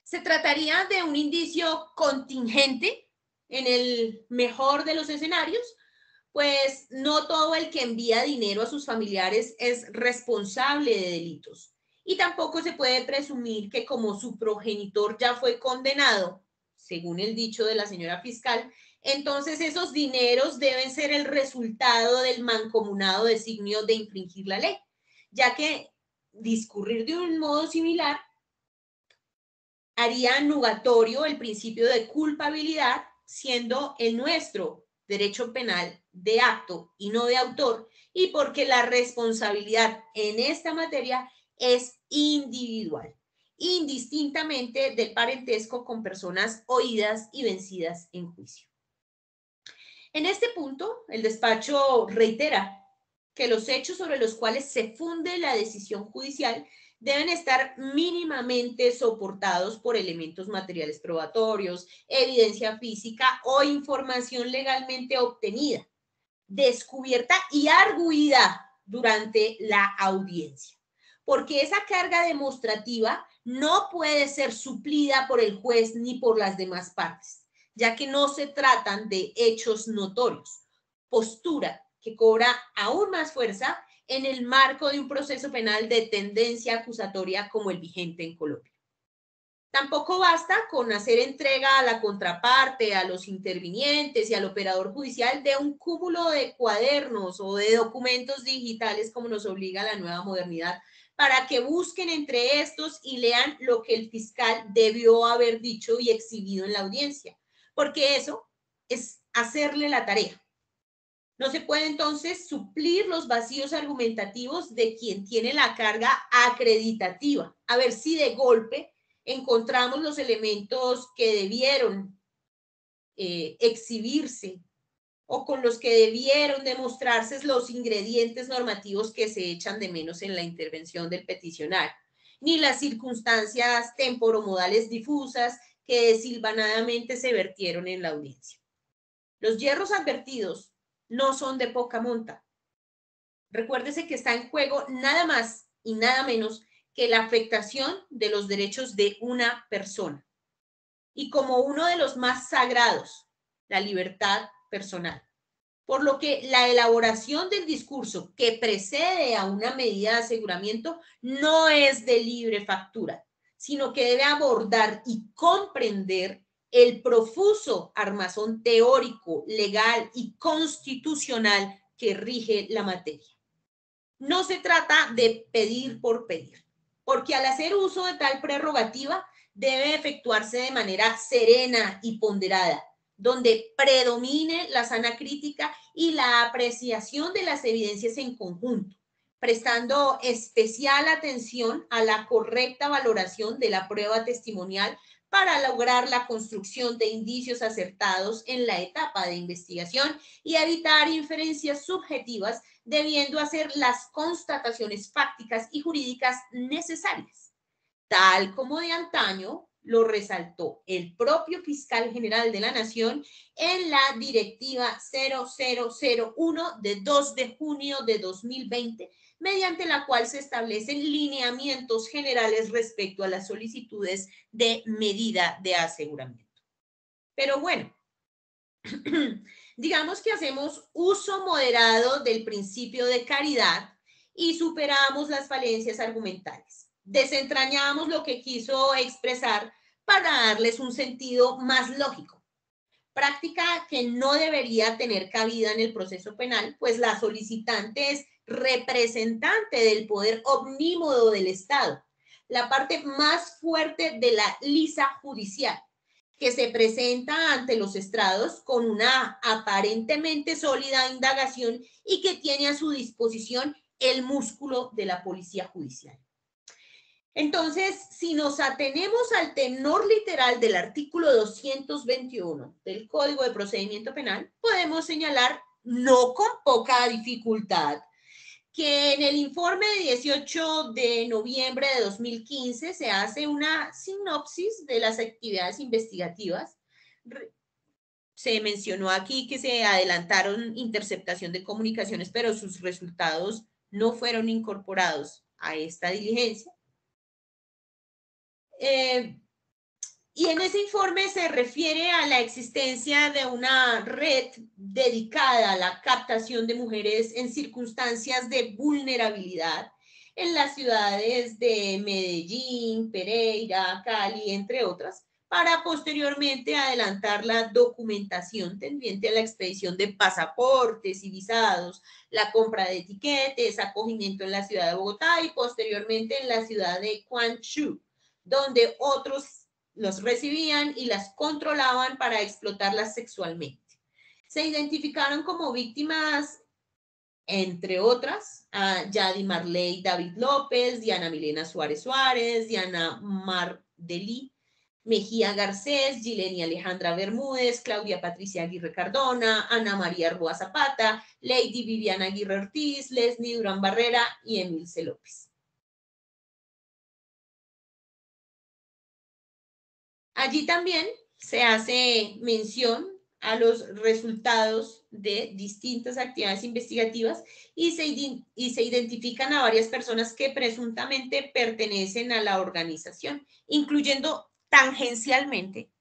Se trataría de un indicio contingente en el mejor de los escenarios, pues no todo el que envía dinero a sus familiares es responsable de delitos y tampoco se puede presumir que como su progenitor ya fue condenado, según el dicho de la señora fiscal, entonces esos dineros deben ser el resultado del mancomunado designio de infringir la ley, ya que discurrir de un modo similar haría nugatorio el principio de culpabilidad, siendo el nuestro derecho penal de acto y no de autor, y porque la responsabilidad en esta materia es individual, indistintamente del parentesco con personas oídas y vencidas en juicio. En este punto, el despacho reitera que los hechos sobre los cuales se funde la decisión judicial deben estar mínimamente soportados por elementos materiales probatorios, evidencia física o información legalmente obtenida, descubierta y arguida durante la audiencia, porque esa carga demostrativa no puede ser suplida por el juez ni por las demás partes, ya que no se tratan de hechos notorios, postura que cobra aún más fuerza en el marco de un proceso penal de tendencia acusatoria como el vigente en Colombia. Tampoco basta con hacer entrega a la contraparte, a los intervinientes y al operador judicial de un cúmulo de cuadernos o de documentos digitales como nos obliga la nueva modernidad para que busquen entre estos y lean lo que el fiscal debió haber dicho y exhibido en la audiencia, porque eso es hacerle la tarea. No se puede entonces suplir los vacíos argumentativos de quien tiene la carga acreditativa. A ver si de golpe encontramos los elementos que debieron exhibirse o con los que debieron demostrarse los ingredientes normativos que se echan de menos en la intervención del peticionario, ni las circunstancias temporomodales difusas que desilvanadamente se vertieron en la audiencia. Los hierros advertidos no son de poca monta. Recuérdese que está en juego nada más y nada menos que la afectación de los derechos de una persona. Y como uno de los más sagrados, la libertad personal. Por lo que la elaboración del discurso que precede a una medida de aseguramiento no es de libre factura, sino que debe abordar y comprender el profuso armazón teórico, legal y constitucional que rige la materia. No se trata de pedir por pedir, porque al hacer uso de tal prerrogativa debe efectuarse de manera serena y ponderada, donde predomine la sana crítica y la apreciación de las evidencias en conjunto, prestando especial atención a la correcta valoración de la prueba testimonial para lograr la construcción de indicios acertados en la etapa de investigación y evitar inferencias subjetivas, debiendo hacer las constataciones fácticas y jurídicas necesarias, tal como de antaño lo resaltó el propio fiscal general de la Nación en la Directiva 0001 de 2 de junio de 2020, mediante la cual se establecen lineamientos generales respecto a las solicitudes de medida de aseguramiento. Pero bueno, digamos que hacemos uso moderado del principio de caridad y superamos las falencias argumentales. Desentrañamos lo que quiso expresar para darles un sentido más lógico. Práctica que no debería tener cabida en el proceso penal, pues la solicitante es representante del poder omnímodo del Estado, la parte más fuerte de la lisa judicial, que se presenta ante los estrados con una aparentemente sólida indagación y que tiene a su disposición el músculo de la policía judicial. Entonces, si nos atenemos al tenor literal del artículo 221 del Código de Procedimiento Penal, podemos señalar, no con poca dificultad, que en el informe de 18 de noviembre de 2015 se hace una sinopsis de las actividades investigativas. Se mencionó aquí que se adelantaron interceptación de comunicaciones, pero sus resultados no fueron incorporados a esta diligencia. Y en ese informe se refiere a la existencia de una red dedicada a la captación de mujeres en circunstancias de vulnerabilidad en las ciudades de Medellín, Pereira, Cali, entre otras, para posteriormente adelantar la documentación tendiente a la expedición de pasaportes y visados, la compra de etiquetes, acogimiento en la ciudad de Bogotá y posteriormente en la ciudad de Quanzhou, donde otros los recibían y las controlaban para explotarlas sexualmente. Se identificaron como víctimas, entre otras, a Yadi Marley David López, Diana Milena Suárez Suárez, Diana Mardelí Mejía Garcés, Gileni Alejandra Bermúdez, Claudia Patricia Aguirre Cardona, Ana María Rúa Zapata, Lady Viviana Aguirre Ortiz, Leslie Durán Barrera y Emilce López. Allí también se hace mención a los resultados de distintas actividades investigativas y se identifican a varias personas que presuntamente pertenecen a la organización, incluyendo tangencialmente,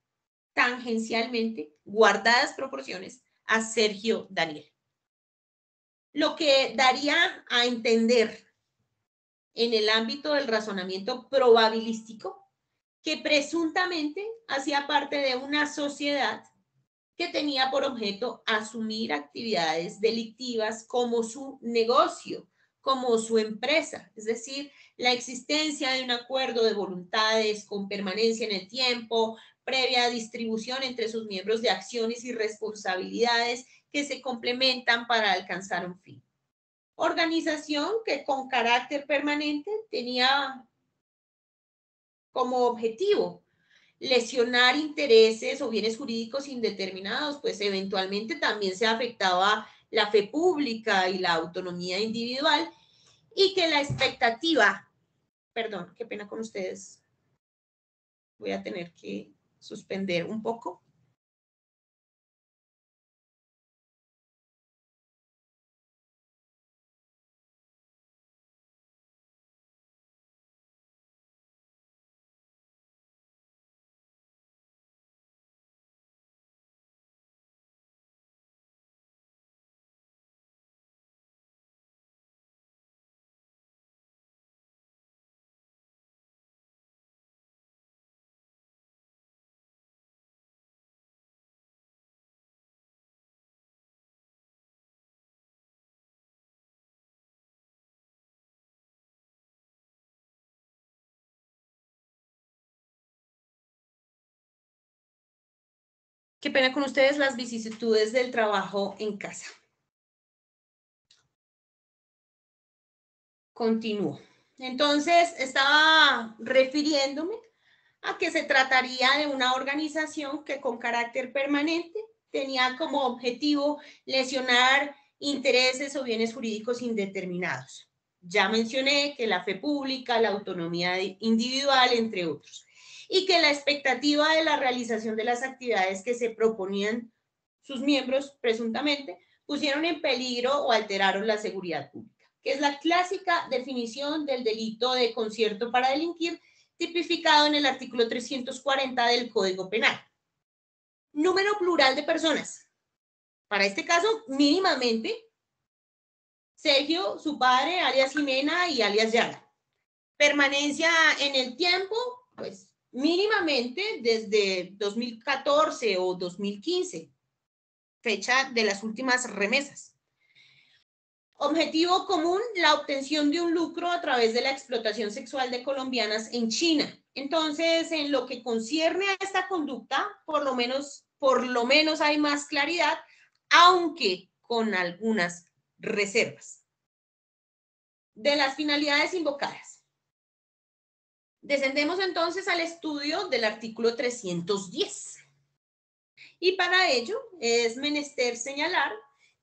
guardadas proporciones, a Sergio Daniel. Lo que daría a entender en el ámbito del razonamiento probabilístico que presuntamente hacía parte de una sociedad que tenía por objeto asumir actividades delictivas como su negocio, como su empresa, es decir, la existencia de un acuerdo de voluntades con permanencia en el tiempo, previa distribución entre sus miembros de acciones y responsabilidades que se complementan para alcanzar un fin. Organización que con carácter permanente tenía como objetivo lesionar intereses o bienes jurídicos indeterminados, pues eventualmente también se afectaba la fe pública y la autonomía individual, y que la expectativa, perdón, qué pena con ustedes, voy a tener que suspender un poco. Qué pena con ustedes, las vicisitudes del trabajo en casa. Continúo. Entonces, estaba refiriéndome a que se trataría de una organización que con carácter permanente tenía como objetivo lesionar intereses o bienes jurídicos indeterminados. Ya mencioné que la fe pública, la autonomía individual, entre otros, y que la expectativa de la realización de las actividades que se proponían sus miembros, presuntamente, pusieron en peligro o alteraron la seguridad pública, que es la clásica definición del delito de concierto para delinquir, tipificado en el artículo 340 del Código Penal. Número plural de personas. Para este caso, mínimamente, Sergio, su padre, alias Jimena y alias Yana. Permanencia en el tiempo, pues mínimamente desde 2014 o 2015, fecha de las últimas remesas. Objetivo común, la obtención de un lucro a través de la explotación sexual de colombianas en China. Entonces, en lo que concierne a esta conducta, por lo menos hay más claridad, aunque con algunas reservas. De las finalidades invocadas. Descendemos entonces al estudio del artículo 310. Y para ello es menester señalar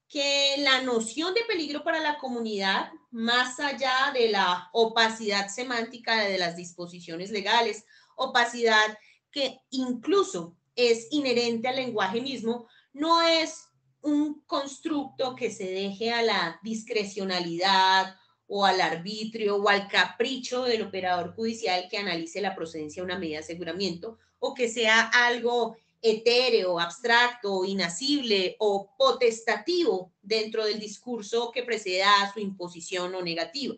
que la noción de peligro para la comunidad, más allá de la opacidad semántica de las disposiciones legales, opacidad que incluso es inherente al lenguaje mismo, no es un constructo que se deje a la discrecionalidad o al arbitrio o al capricho del operador judicial que analice la procedencia de una medida de aseguramiento, o que sea algo etéreo, abstracto, inasible o potestativo dentro del discurso que preceda a su imposición o negativa.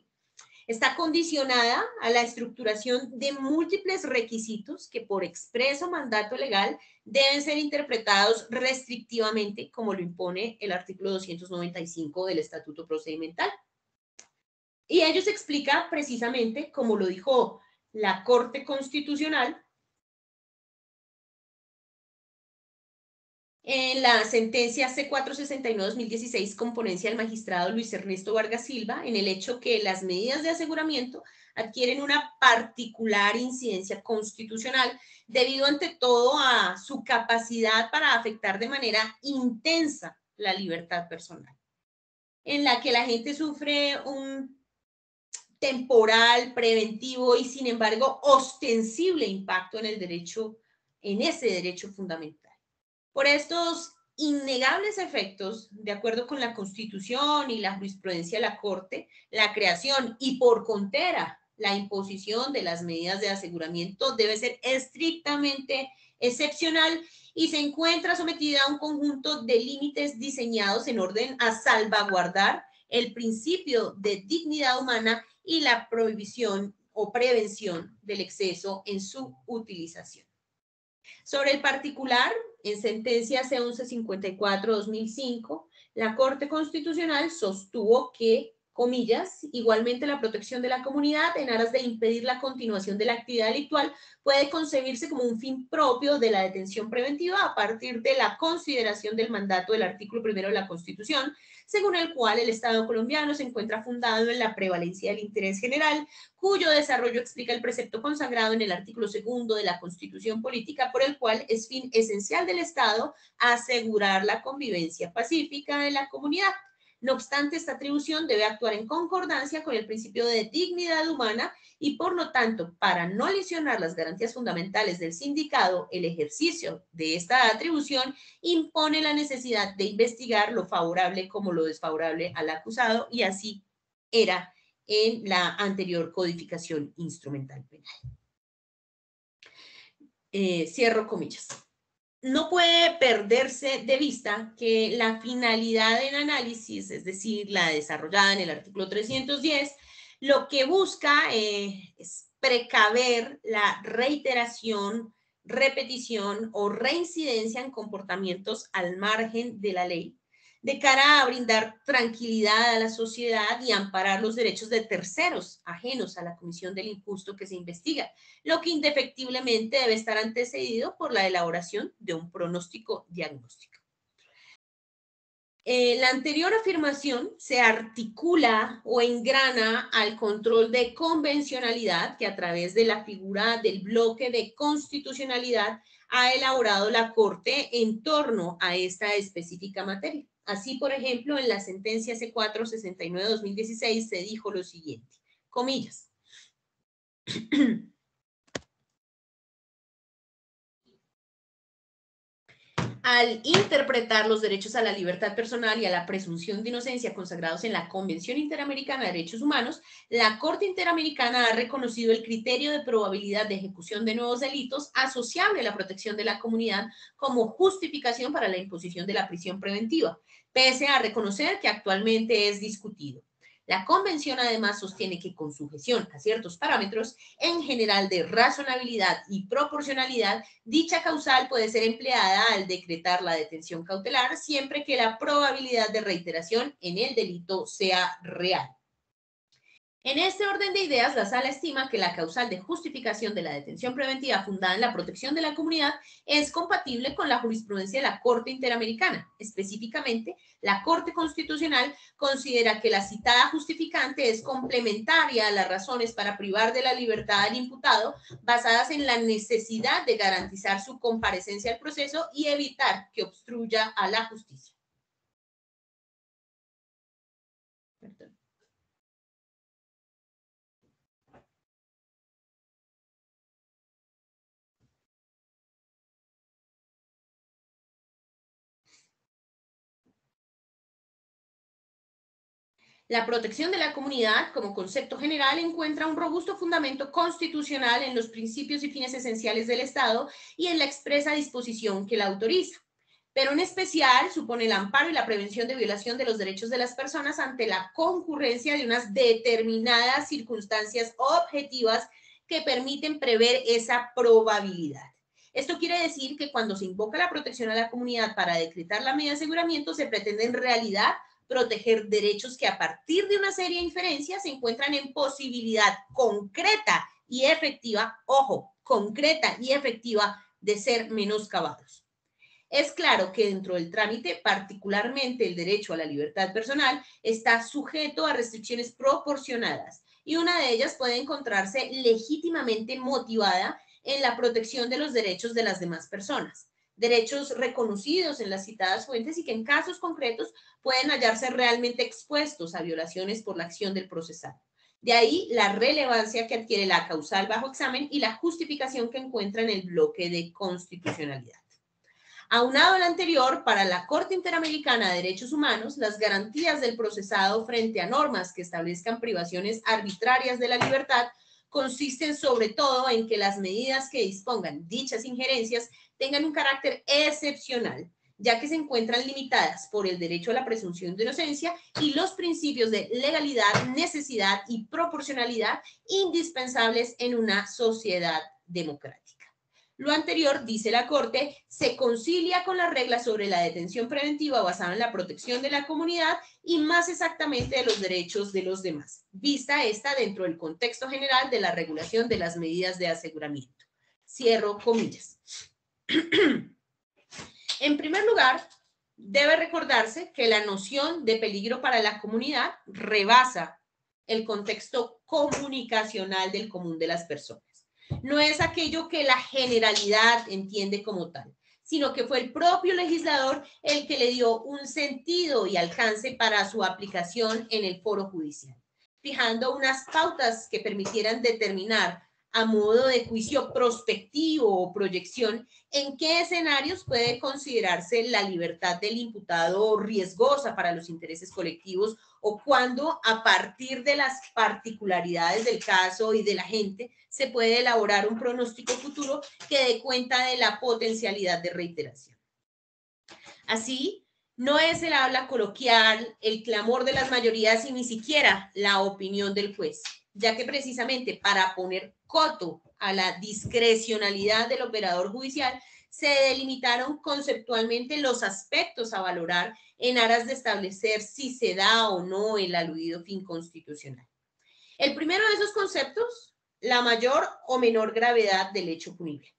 Está condicionada a la estructuración de múltiples requisitos que por expreso mandato legal deben ser interpretados restrictivamente, como lo impone el artículo 295 del Estatuto Procedimental. Y ello se explica precisamente, como lo dijo la Corte Constitucional, en la sentencia C469-2016 con ponencia del magistrado Luis Ernesto Vargas Silva, en el hecho que las medidas de aseguramiento adquieren una particular incidencia constitucional debido ante todo a su capacidad para afectar de manera intensa la libertad personal, en la que la gente sufre un temporal, preventivo y sin embargo ostensible impacto en el derecho, en ese derecho fundamental. Por estos innegables efectos, de acuerdo con la Constitución y la jurisprudencia de la Corte, la creación y por contera la imposición de las medidas de aseguramiento debe ser estrictamente excepcional y se encuentra sometida a un conjunto de límites diseñados en orden a salvaguardar el principio de dignidad humana y la prohibición o prevención del exceso en su utilización. Sobre el particular, en sentencia C1154-2005, la Corte Constitucional sostuvo que, comillas, igualmente la protección de la comunidad en aras de impedir la continuación de la actividad delictual puede concebirse como un fin propio de la detención preventiva a partir de la consideración del mandato del artículo 1 de la Constitución, según el cual el Estado colombiano se encuentra fundado en la prevalencia del interés general, cuyo desarrollo explica el precepto consagrado en el artículo 2 de la Constitución Política, por el cual es fin esencial del Estado asegurar la convivencia pacífica de la comunidad. No obstante, esta atribución debe actuar en concordancia con el principio de dignidad humana y, por lo tanto, para no lesionar las garantías fundamentales del sindicado, el ejercicio de esta atribución impone la necesidad de investigar lo favorable como lo desfavorable al acusado, y así era en la anterior codificación instrumental penal. Cierro comillas. No puede perderse de vista que la finalidad del análisis, es decir, la desarrollada en el artículo 310, lo que busca es precaver la reiteración, repetición o reincidencia en comportamientos al margen de la ley, de cara a brindar tranquilidad a la sociedad y amparar los derechos de terceros ajenos a la comisión del injusto que se investiga, lo que indefectiblemente debe estar antecedido por la elaboración de un pronóstico diagnóstico. La anterior afirmación se articula o engrana al control de convencionalidad que a través de la figura del bloque de constitucionalidad ha elaborado la Corte en torno a esta específica materia. Así, por ejemplo, en la sentencia C469-2016 se dijo lo siguiente, comillas. Al interpretar los derechos a la libertad personal y a la presunción de inocencia consagrados en la Convención Interamericana de Derechos Humanos, la Corte Interamericana ha reconocido el criterio de probabilidad de ejecución de nuevos delitos asociable a la protección de la comunidad como justificación para la imposición de la prisión preventiva, pese a reconocer que actualmente es discutido. La Convención además sostiene que con sujeción a ciertos parámetros, en general de razonabilidad y proporcionalidad, dicha causal puede ser empleada al decretar la detención cautelar siempre que la probabilidad de reiteración en el delito sea real. En este orden de ideas, la Sala estima que la causal de justificación de la detención preventiva fundada en la protección de la comunidad es compatible con la jurisprudencia de la Corte Interamericana. Específicamente, la Corte Constitucional considera que la citada justificante es complementaria a las razones para privar de la libertad al imputado basadas en la necesidad de garantizar su comparecencia al proceso y evitar que obstruya a la justicia. Perdón. La protección de la comunidad, como concepto general, encuentra un robusto fundamento constitucional en los principios y fines esenciales del Estado y en la expresa disposición que la autoriza. pero en especial supone el amparo y la prevención de violación de los derechos de las personas ante la concurrencia de unas determinadas circunstancias objetivas que permiten prever esa probabilidad. Esto quiere decir que cuando se invoca la protección a la comunidad para decretar la medida de aseguramiento, se pretende en realidad proteger derechos que a partir de una serie de inferencias se encuentran en posibilidad concreta y efectiva, ojo, concreta y efectiva de ser menoscabados. Es claro que dentro del trámite, particularmente el derecho a la libertad personal, está sujeto a restricciones proporcionadas y una de ellas puede encontrarse legítimamente motivada en la protección de los derechos de las demás personas, derechos reconocidos en las citadas fuentes y que en casos concretos pueden hallarse realmente expuestos a violaciones por la acción del procesado. De ahí la relevancia que adquiere la causal bajo examen y la justificación que encuentra en el bloque de constitucionalidad. Aunado al anterior, para la Corte Interamericana de Derechos Humanos, las garantías del procesado frente a normas que establezcan privaciones arbitrarias de la libertad consisten sobre todo en que las medidas que dispongan dichas injerencias tengan un carácter excepcional, ya que se encuentran limitadas por el derecho a la presunción de inocencia y los principios de legalidad, necesidad y proporcionalidad indispensables en una sociedad democrática. Lo anterior, dice la Corte, se concilia con las reglas sobre la detención preventiva basada en la protección de la comunidad y más exactamente de los derechos de los demás, vista esta dentro del contexto general de la regulación de las medidas de aseguramiento. Cierro comillas. En primer lugar, debe recordarse que la noción de peligro para la comunidad rebasa el contexto comunicacional del común de las personas. No es aquello que la generalidad entiende como tal, sino que fue el propio legislador el que le dio un sentido y alcance para su aplicación en el foro judicial, fijando unas pautas que permitieran determinar a modo de juicio prospectivo o proyección en qué escenarios puede considerarse la libertad del imputado riesgosa para los intereses colectivos o cuando a partir de las particularidades del caso y de la gente se puede elaborar un pronóstico futuro que dé cuenta de la potencialidad de reiteración. Así, no es el habla coloquial, el clamor de las mayorías y ni siquiera la opinión del juez, ya que precisamente para poner coto a la discrecionalidad del operador judicial se delimitaron conceptualmente los aspectos a valorar en aras de establecer si se da o no el aludido fin constitucional. El primero de esos conceptos, la mayor o menor gravedad del hecho punible.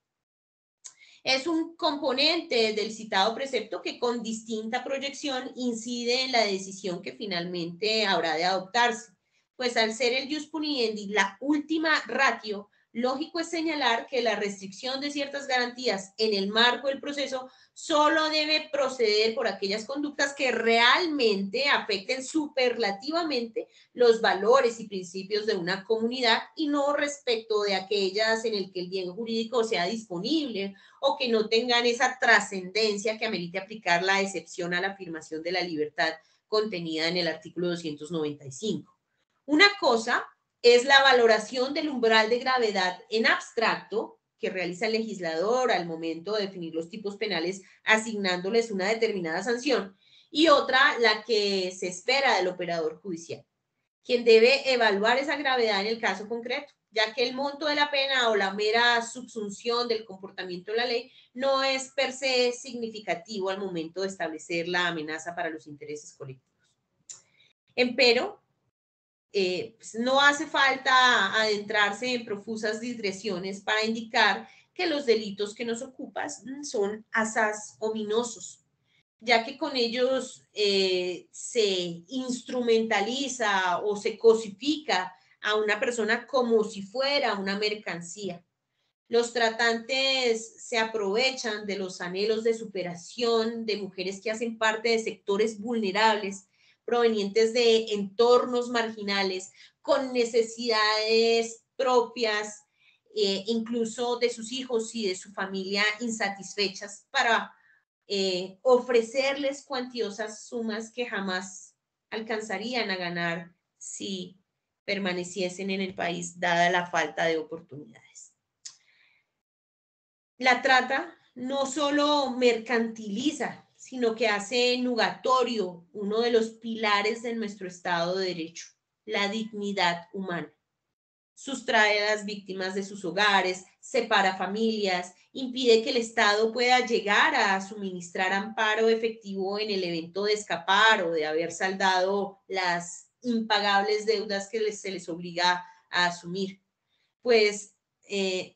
Es un componente del citado precepto que con distinta proyección incide en la decisión que finalmente habrá de adoptarse, pues al ser el jus puniendi la última ratio, lógico es señalar que la restricción de ciertas garantías en el marco del proceso solo debe proceder por aquellas conductas que realmente afecten superlativamente los valores y principios de una comunidad y no respecto de aquellas en el que el bien jurídico sea disponible o que no tengan esa trascendencia que amerite aplicar la excepción a la afirmación de la libertad contenida en el artículo 295. Una cosa es la valoración del umbral de gravedad en abstracto que realiza el legislador al momento de definir los tipos penales asignándoles una determinada sanción y otra la que se espera del operador judicial, quien debe evaluar esa gravedad en el caso concreto, ya que el monto de la pena o la mera subsunción del comportamiento de la ley no es per se significativo al momento de establecer la amenaza para los intereses colectivos. Empero, pues no hace falta adentrarse en profusas digresiones para indicar que los delitos que nos ocupan son asaz ominosos, ya que con ellos se instrumentaliza o se cosifica a una persona como si fuera una mercancía. Los tratantes se aprovechan de los anhelos de superación de mujeres que hacen parte de sectores vulnerables provenientes de entornos marginales, con necesidades propias, incluso de sus hijos y de su familia insatisfechas, para ofrecerles cuantiosas sumas que jamás alcanzarían a ganar si permaneciesen en el país, dada la falta de oportunidades. La trata no solo mercantiliza sino que hace nugatorio uno de los pilares de nuestro Estado de Derecho, la dignidad humana. Sustrae a las víctimas de sus hogares, separa familias, impide que el Estado pueda llegar a suministrar amparo efectivo en el evento de escapar o de haber saldado las impagables deudas que se les obliga a asumir. Pues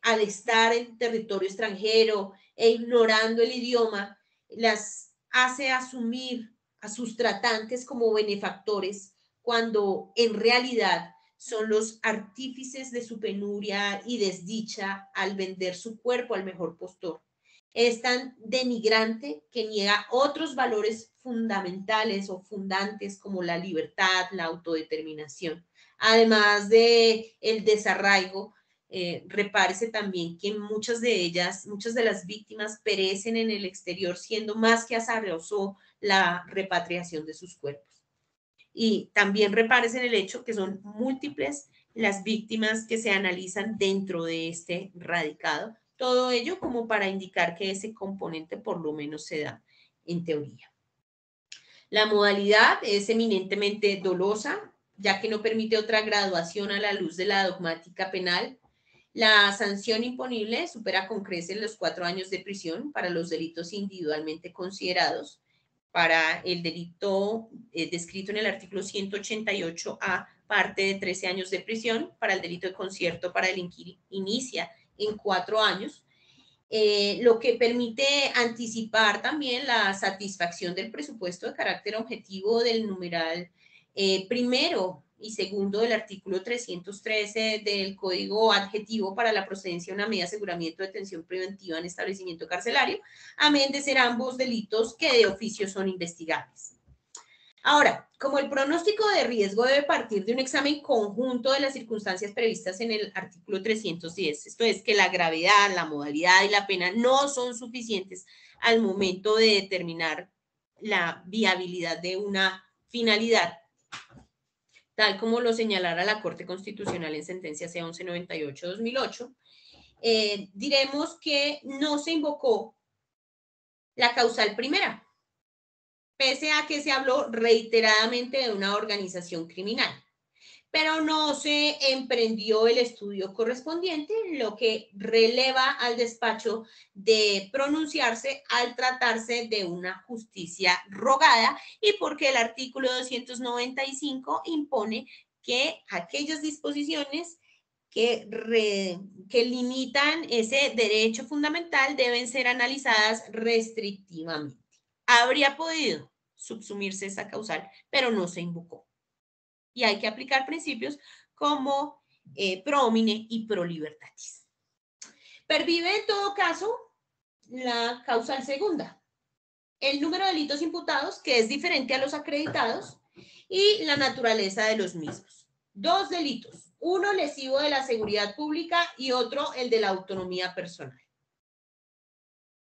al estar en territorio extranjero e ignorando el idioma, las hace asumir a sus tratantes como benefactores, cuando en realidad son los artífices de su penuria y desdicha al vender su cuerpo al mejor postor. Es tan denigrante que niega otros valores fundamentales o fundantes como la libertad, la autodeterminación. Además de el desarraigo, repárese también que muchas de ellas, muchas de las víctimas perecen en el exterior, siendo más que azaroso la repatriación de sus cuerpos. Y también repárese en el hecho que son múltiples las víctimas que se analizan dentro de este radicado. Todo ello como para indicar que ese componente por lo menos se da en teoría. La modalidad es eminentemente dolosa, ya que no permite otra graduación a la luz de la dogmática penal. La sanción imponible supera con creces los 4 años de prisión para los delitos individualmente considerados. Para el delito descrito en el artículo 188A, parte de 13 años de prisión. Para el delito de concierto para delinquir, inicia en 4 años. Lo que permite anticipar también la satisfacción del presupuesto de carácter objetivo del numeral primero y segundo del artículo 313 del Código Adjetivo para la procedencia de una medida de aseguramiento de detención preventiva en establecimiento carcelario, amén de ser ambos delitos que de oficio son investigables. Ahora, como el pronóstico de riesgo debe partir de un examen conjunto de las circunstancias previstas en el artículo 310, esto es que la gravedad, la modalidad y la pena no son suficientes al momento de determinar la viabilidad de una finalidad, tal como lo señalara la Corte Constitucional en sentencia C-1198-2008, diremos que no se invocó la causal primera, pese a que se habló reiteradamente de una organización criminal, pero no se emprendió el estudio correspondiente, lo que releva al despacho de pronunciarse al tratarse de una justicia rogada y porque el artículo 295 impone que aquellas disposiciones que limitan ese derecho fundamental deben ser analizadas restrictivamente. Habría podido subsumirse esa causal, pero no se invocó. Y hay que aplicar principios como pro homine y pro libertatis. Pervive en todo caso la causal segunda, el número de delitos imputados, que es diferente a los acreditados, y la naturaleza de los mismos. 2 delitos, uno lesivo de la seguridad pública y otro el de la autonomía personal.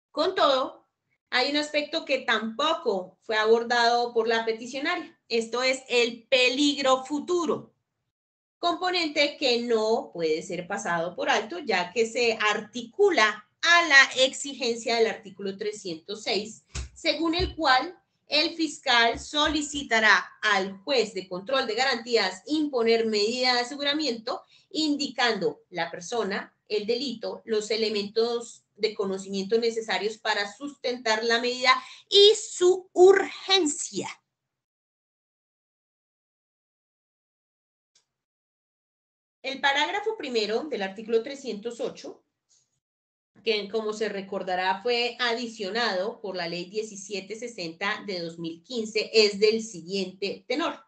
Con todo, hay un aspecto que tampoco fue abordado por la peticionaria. Esto es el peligro futuro, componente que no puede ser pasado por alto, ya que se articula a la exigencia del artículo 306, según el cual el fiscal solicitará al juez de control de garantías imponer medida de aseguramiento, indicando la persona, el delito, los elementos de conocimiento necesarios para sustentar la medida y su urgencia. El parágrafo primero del artículo 308, que como se recordará fue adicionado por la ley 1760 de 2015, es del siguiente tenor.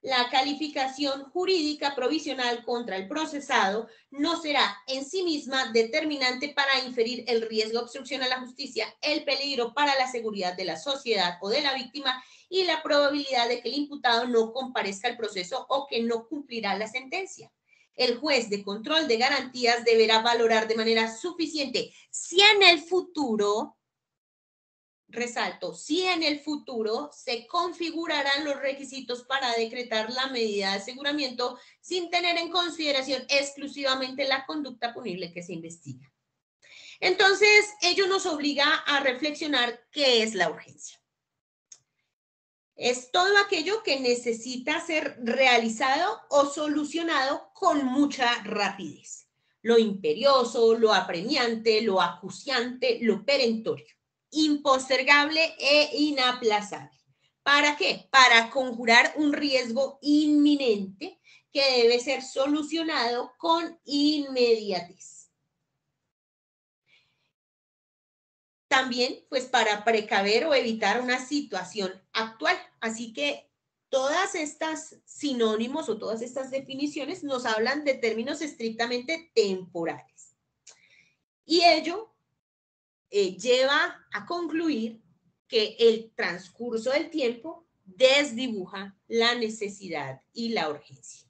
La calificación jurídica provisional contra el procesado no será en sí misma determinante para inferir el riesgo de obstrucción a la justicia, el peligro para la seguridad de la sociedad o de la víctima y la probabilidad de que el imputado no comparezca al proceso o que no cumplirá la sentencia. El juez de control de garantías deberá valorar de manera suficiente si en el futuro, resalto, si en el futuro se configurarán los requisitos para decretar la medida de aseguramiento sin tener en consideración exclusivamente la conducta punible que se investiga. Entonces, ello nos obliga a reflexionar qué es la urgencia. Es todo aquello que necesita ser realizado o solucionado con mucha rapidez. Lo imperioso, lo apremiante, lo acuciante, lo perentorio, impostergable e inaplazable. ¿Para qué? Para conjurar un riesgo inminente que debe ser solucionado con inmediatez. También, pues, para precaver o evitar una situación actual. Así que todas estas sinónimos o todas estas definiciones nos hablan de términos estrictamente temporales. Y ello lleva a concluir que el transcurso del tiempo desdibuja la necesidad y la urgencia.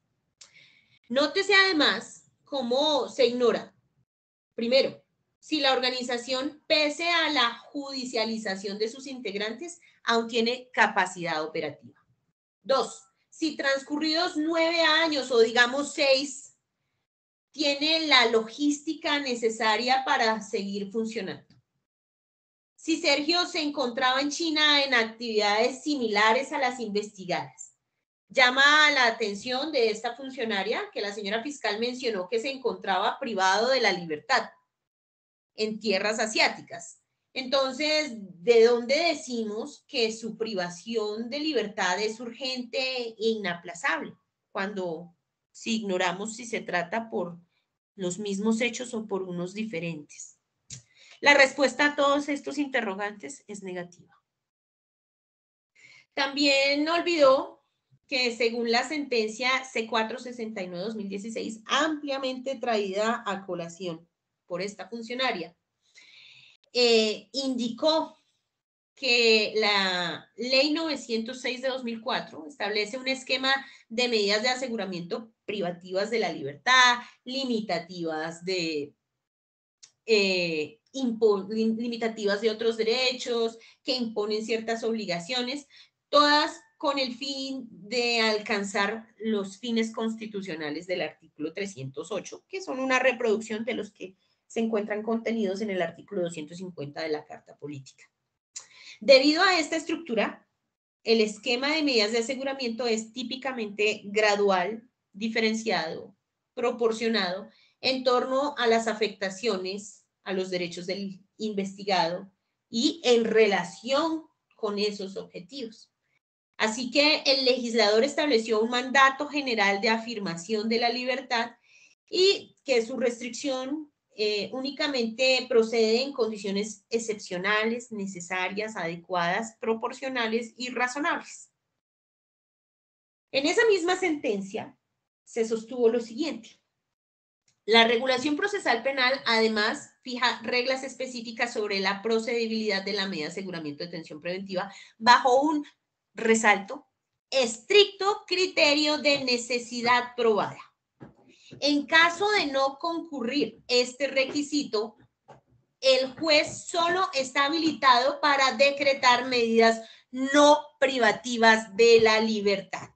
Nótese además cómo se ignora, primero, si la organización, pese a la judicialización de sus integrantes, aún tiene capacidad operativa. 2, si transcurridos 9 años o digamos 6, tiene la logística necesaria para seguir funcionando. Si Sergio se encontraba en China en actividades similares a las investigadas. Llama la atención de esta funcionaria que la señora fiscal mencionó que se encontraba privado de la libertad en tierras asiáticas. Entonces, ¿de dónde decimos que su privación de libertad es urgente e inaplazable? Cuando si ignoramos si se trata por los mismos hechos o por unos diferentes. La respuesta a todos estos interrogantes es negativa. También olvidó que según la sentencia C469-2016, ampliamente traída a colación por esta funcionaria, indicó que la Ley 906 de 2004 establece un esquema de medidas de aseguramiento privativas de la libertad, limitativas de otros derechos, que imponen ciertas obligaciones, todas con el fin de alcanzar los fines constitucionales del artículo 308, que son una reproducción de los que se encuentran contenidos en el artículo 250 de la Carta Política. Debido a esta estructura, el esquema de medidas de aseguramiento es típicamente gradual, diferenciado, proporcionado en torno a las afectaciones a los derechos del investigado y en relación con esos objetivos. Así que el legislador estableció un mandato general de afirmación de la libertad y que su restricción únicamente procede en condiciones excepcionales, necesarias, adecuadas, proporcionales y razonables. En esa misma sentencia se sostuvo lo siguiente. La regulación procesal penal, además, fija reglas específicas sobre la procedibilidad de la medida de aseguramiento de detención preventiva bajo un, resalto, estricto criterio de necesidad probada. En caso de no concurrir este requisito, el juez solo está habilitado para decretar medidas no privativas de la libertad.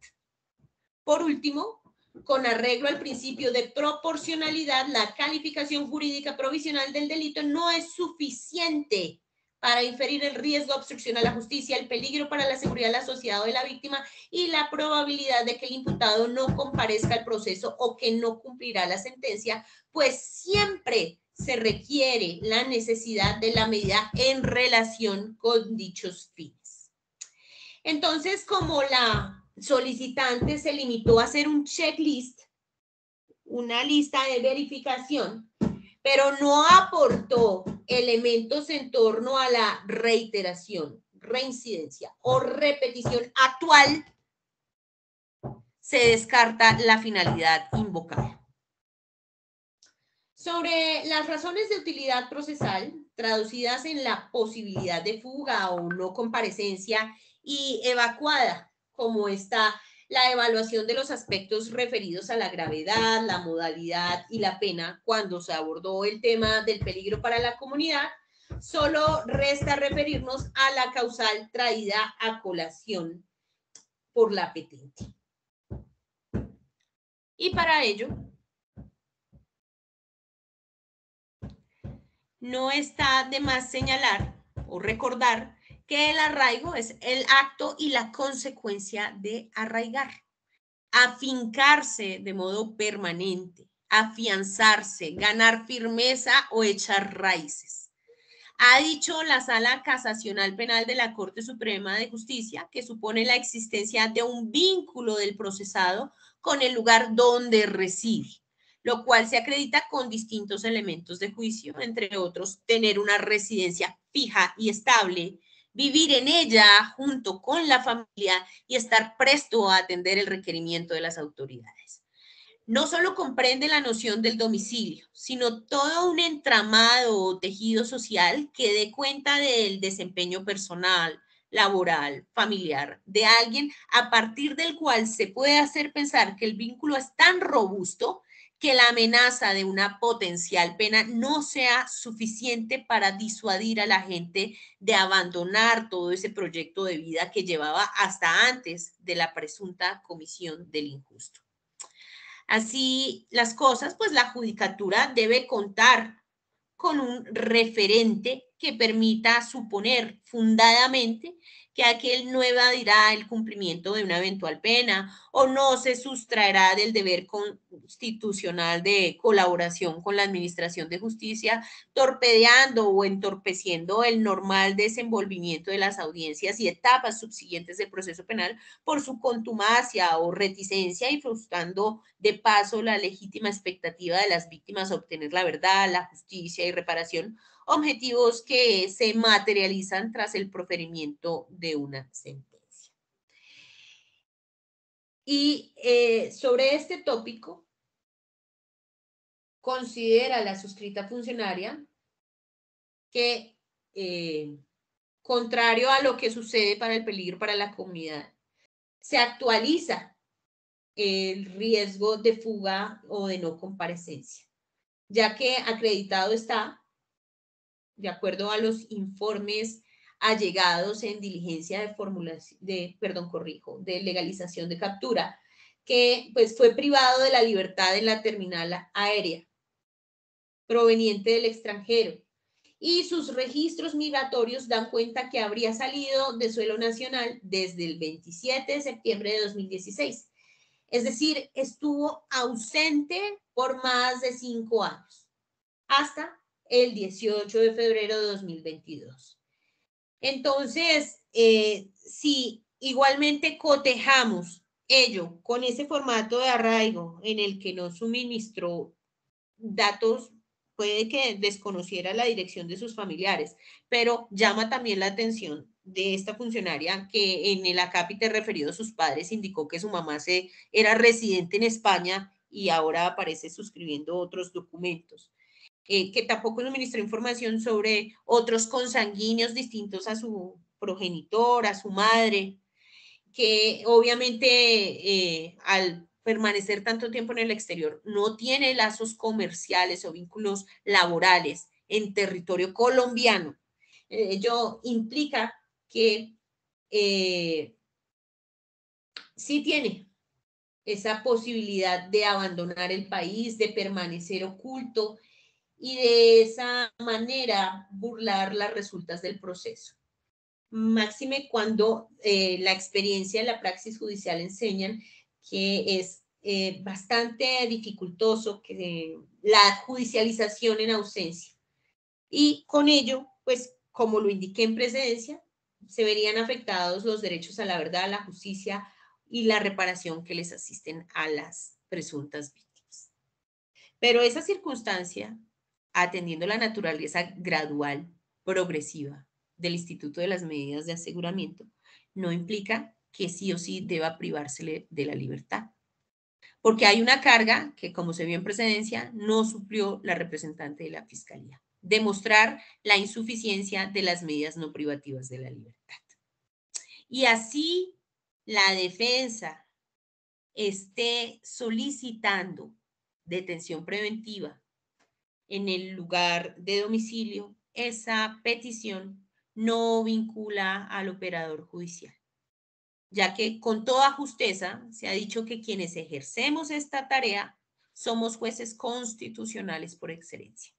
Por último, con arreglo al principio de proporcionalidad, la calificación jurídica provisional del delito no es suficiente para inferir el riesgo de obstrucción a la justicia, el peligro para la seguridad de la sociedad o de la víctima y la probabilidad de que el imputado no comparezca al proceso o que no cumplirá la sentencia, pues siempre se requiere la necesidad de la medida en relación con dichos fines. Entonces, como la solicitante se limitó a hacer un checklist, una lista de verificación, pero no aportó elementos en torno a la reiteración, reincidencia o repetición actual, se descarta la finalidad invocada. Sobre las razones de utilidad procesal, traducidas en la posibilidad de fuga o no comparecencia y evacuada, como está la evaluación de los aspectos referidos a la gravedad, la modalidad y la pena cuando se abordó el tema del peligro para la comunidad, solo resta referirnos a la causal traída a colación por la petente. Y para ello, no está de más señalar o recordar que el arraigo es el acto y la consecuencia de arraigar, afincarse de modo permanente, afianzarse, ganar firmeza o echar raíces. Ha dicho la Sala Casacional Penal de la Corte Suprema de Justicia que supone la existencia de un vínculo del procesado con el lugar donde reside, lo cual se acredita con distintos elementos de juicio, entre otros, tener una residencia fija y estable, vivir en ella junto con la familia y estar presto a atender el requerimiento de las autoridades. No solo comprende la noción del domicilio, sino todo un entramado o tejido social que dé cuenta del desempeño personal, laboral, familiar de alguien, a partir del cual se puede hacer pensar que el vínculo es tan robusto que la amenaza de una potencial pena no sea suficiente para disuadir a la gente de abandonar todo ese proyecto de vida que llevaba hasta antes de la presunta comisión del injusto. Así las cosas, pues la judicatura debe contar con un referente que permita suponer fundadamente que aquel no evadirá el cumplimiento de una eventual pena o no se sustraerá del deber constitucional de colaboración con la administración de justicia, torpedeando o entorpeciendo el normal desenvolvimiento de las audiencias y etapas subsiguientes del proceso penal por su contumacia o reticencia y frustrando de paso la legítima expectativa de las víctimas a obtener la verdad, la justicia y reparación, objetivos que se materializan tras el proferimiento de una sentencia. Y sobre este tópico, considera la suscrita funcionaria que, contrario a lo que sucede para el peligro para la comunidad, se actualiza el riesgo de fuga o de no comparecencia, ya que acreditado está, de acuerdo a los informes allegados en diligencia de formulación, de legalización de captura, que pues fue privado de la libertad en la terminal aérea proveniente del extranjero y sus registros migratorios dan cuenta que habría salido de suelo nacional desde el 27 de septiembre de 2016. Es decir, estuvo ausente por más de 5 años, hasta el 18 de febrero de 2022. Entonces, si igualmente cotejamos ello con ese formato de arraigo en el que nos suministró datos, puede que desconociera la dirección de sus familiares, pero llama también la atención de esta funcionaria que en el acápite referido a sus padres indicó que su mamá era residente en España y ahora aparece suscribiendo otros documentos. Que tampoco suministró información sobre otros consanguíneos distintos a su progenitor, a su madre, que obviamente al permanecer tanto tiempo en el exterior no tiene lazos comerciales o vínculos laborales en territorio colombiano. Ello implica que sí tiene esa posibilidad de abandonar el país, de permanecer oculto y de esa manera burlar las resultas del proceso. Máxime cuando la experiencia y la praxis judicial enseñan que es bastante dificultoso que la judicialización en ausencia. Y con ello, pues como lo indiqué en precedencia, se verían afectados los derechos a la verdad, a la justicia y la reparación que les asisten a las presuntas víctimas. Pero esa circunstancia, atendiendo la naturaleza gradual, progresiva del Instituto de las Medidas de Aseguramiento, no implica que sí o sí deba privársele de la libertad. Porque hay una carga que, como se vio en precedencia, no suplió la representante de la Fiscalía: demostrar la insuficiencia de las medidas no privativas de la libertad. Y así la defensa esté solicitando detención preventiva en el lugar de domicilio, esa petición no vincula al operador judicial, ya que con toda justeza se ha dicho que quienes ejercemos esta tarea somos jueces constitucionales por excelencia.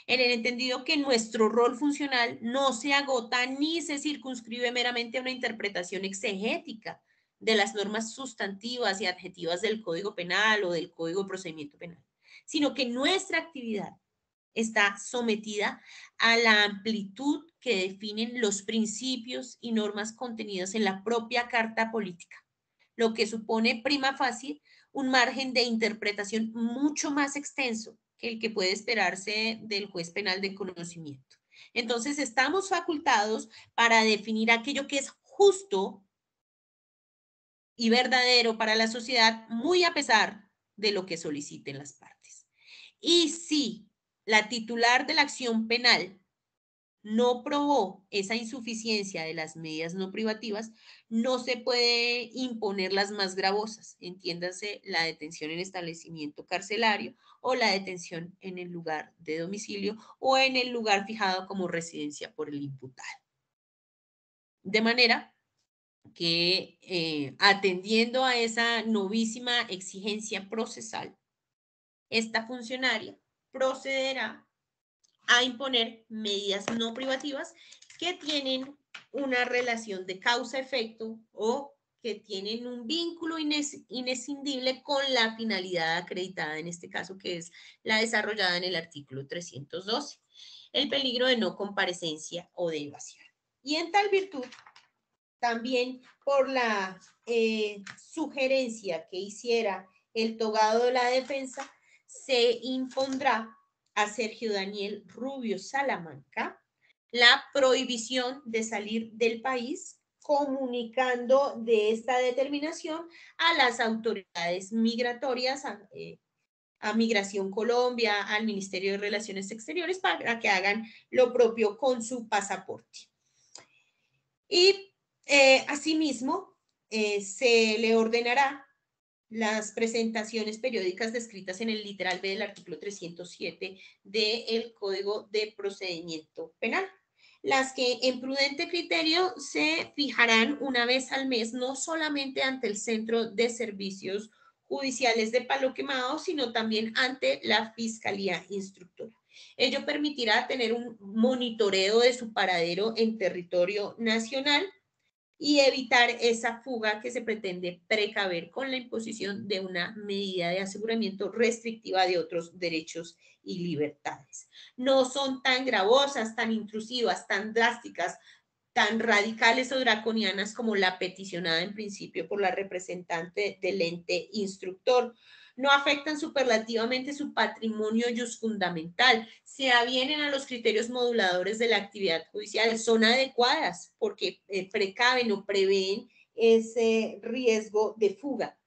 en el entendido que nuestro rol funcional no se agota ni se circunscribe meramente a una interpretación exegética de las normas sustantivas y adjetivas del Código Penal o del Código de Procedimiento Penal, sino que nuestra actividad está sometida a la amplitud que definen los principios y normas contenidos en la propia Carta Política, lo que supone prima facie un margen de interpretación mucho más extenso que el que puede esperarse del juez penal de conocimiento. Entonces, estamos facultados para definir aquello que es justo y verdadero para la sociedad, muy a pesar de lo que soliciten las partes. Y si la titular de la acción penal no probó esa insuficiencia de las medidas no privativas, no se puede imponer las más gravosas, entiéndase la detención en establecimiento carcelario o la detención en el lugar de domicilio o en el lugar fijado como residencia por el imputado. De manera que atendiendo a esa novísima exigencia procesal, esta funcionaria procederá a imponer medidas no privativas que tienen una relación de causa-efecto o que tienen un vínculo inescindible con la finalidad acreditada, en este caso, que es la desarrollada en el artículo 312, el peligro de no comparecencia o de evasión. Y en tal virtud, también por la sugerencia que hiciera el togado de la defensa, se impondrá a Sergio Daniel Rubio Salamanca la prohibición de salir del país, comunicando de esta determinación a las autoridades migratorias, a Migración Colombia, al Ministerio de Relaciones Exteriores, para que hagan lo propio con su pasaporte. Y asimismo, se le ordenará las presentaciones periódicas descritas en el literal B del artículo 307 del Código de Procedimiento Penal, las que en prudente criterio se fijarán una vez al mes, no solamente ante el Centro de Servicios Judiciales de Palo Quemado, sino también ante la Fiscalía Instructora. Ello permitirá tener un monitoreo de su paradero en territorio nacional y evitar esa fuga que se pretende precaver con la imposición de una medida de aseguramiento restrictiva de otros derechos y libertades. No son tan gravosas, tan intrusivas, tan drásticas, tan radicales o draconianas como la peticionada en principio por la representante del ente instructor. No afectan superlativamente su patrimonio fundamental, se avienen a los criterios moduladores de la actividad judicial, son adecuadas porque precaven o prevén ese riesgo de fuga,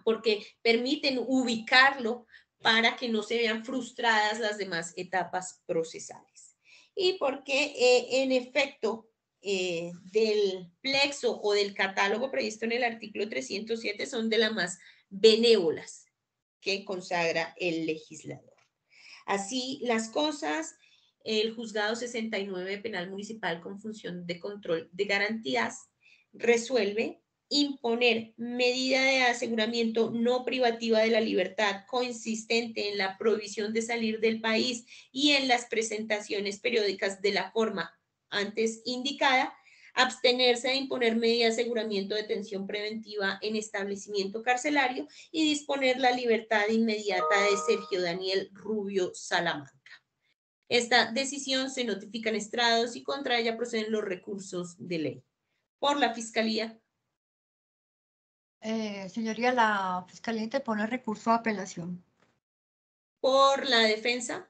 porque permiten ubicarlo para que no se vean frustradas las demás etapas procesales. Y porque en efecto del plexo o del catálogo previsto en el artículo 307 son de las más benévolas que consagra el legislador. Así las cosas, el juzgado 69 penal municipal con función de control de garantías resuelve imponer medida de aseguramiento no privativa de la libertad consistente en la prohibición de salir del país y en las presentaciones periódicas de la forma antes indicada, abstenerse de imponer medida de aseguramiento de detención preventiva en establecimiento carcelario y disponer la libertad inmediata de Sergio Daniel Rubio Salamanca. Esta decisión se notifica en estrados y contra ella proceden los recursos de ley. Por la Fiscalía. Señoría, la Fiscalía interpone recurso de apelación. Por la defensa.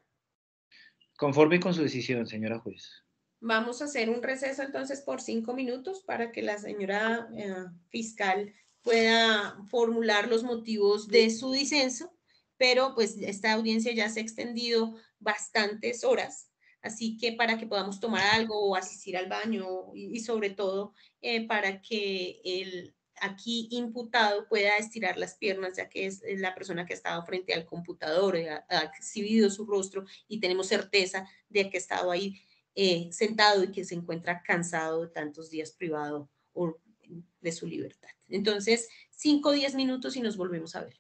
Conforme con su decisión, señora juez. Vamos a hacer un receso entonces por 5 minutos para que la señora fiscal pueda formular los motivos de su disenso, pero pues esta audiencia ya se ha extendido bastantes horas, así que para que podamos tomar algo o asistir al baño y sobre todo para que el aquí imputado pueda estirar las piernas, ya que es la persona que ha estado frente al computador, ha exhibido su rostro y tenemos certeza de que ha estado ahí sentado y que se encuentra cansado de tantos días privado de su libertad. Entonces, 5 o 10 minutos y nos volvemos a ver.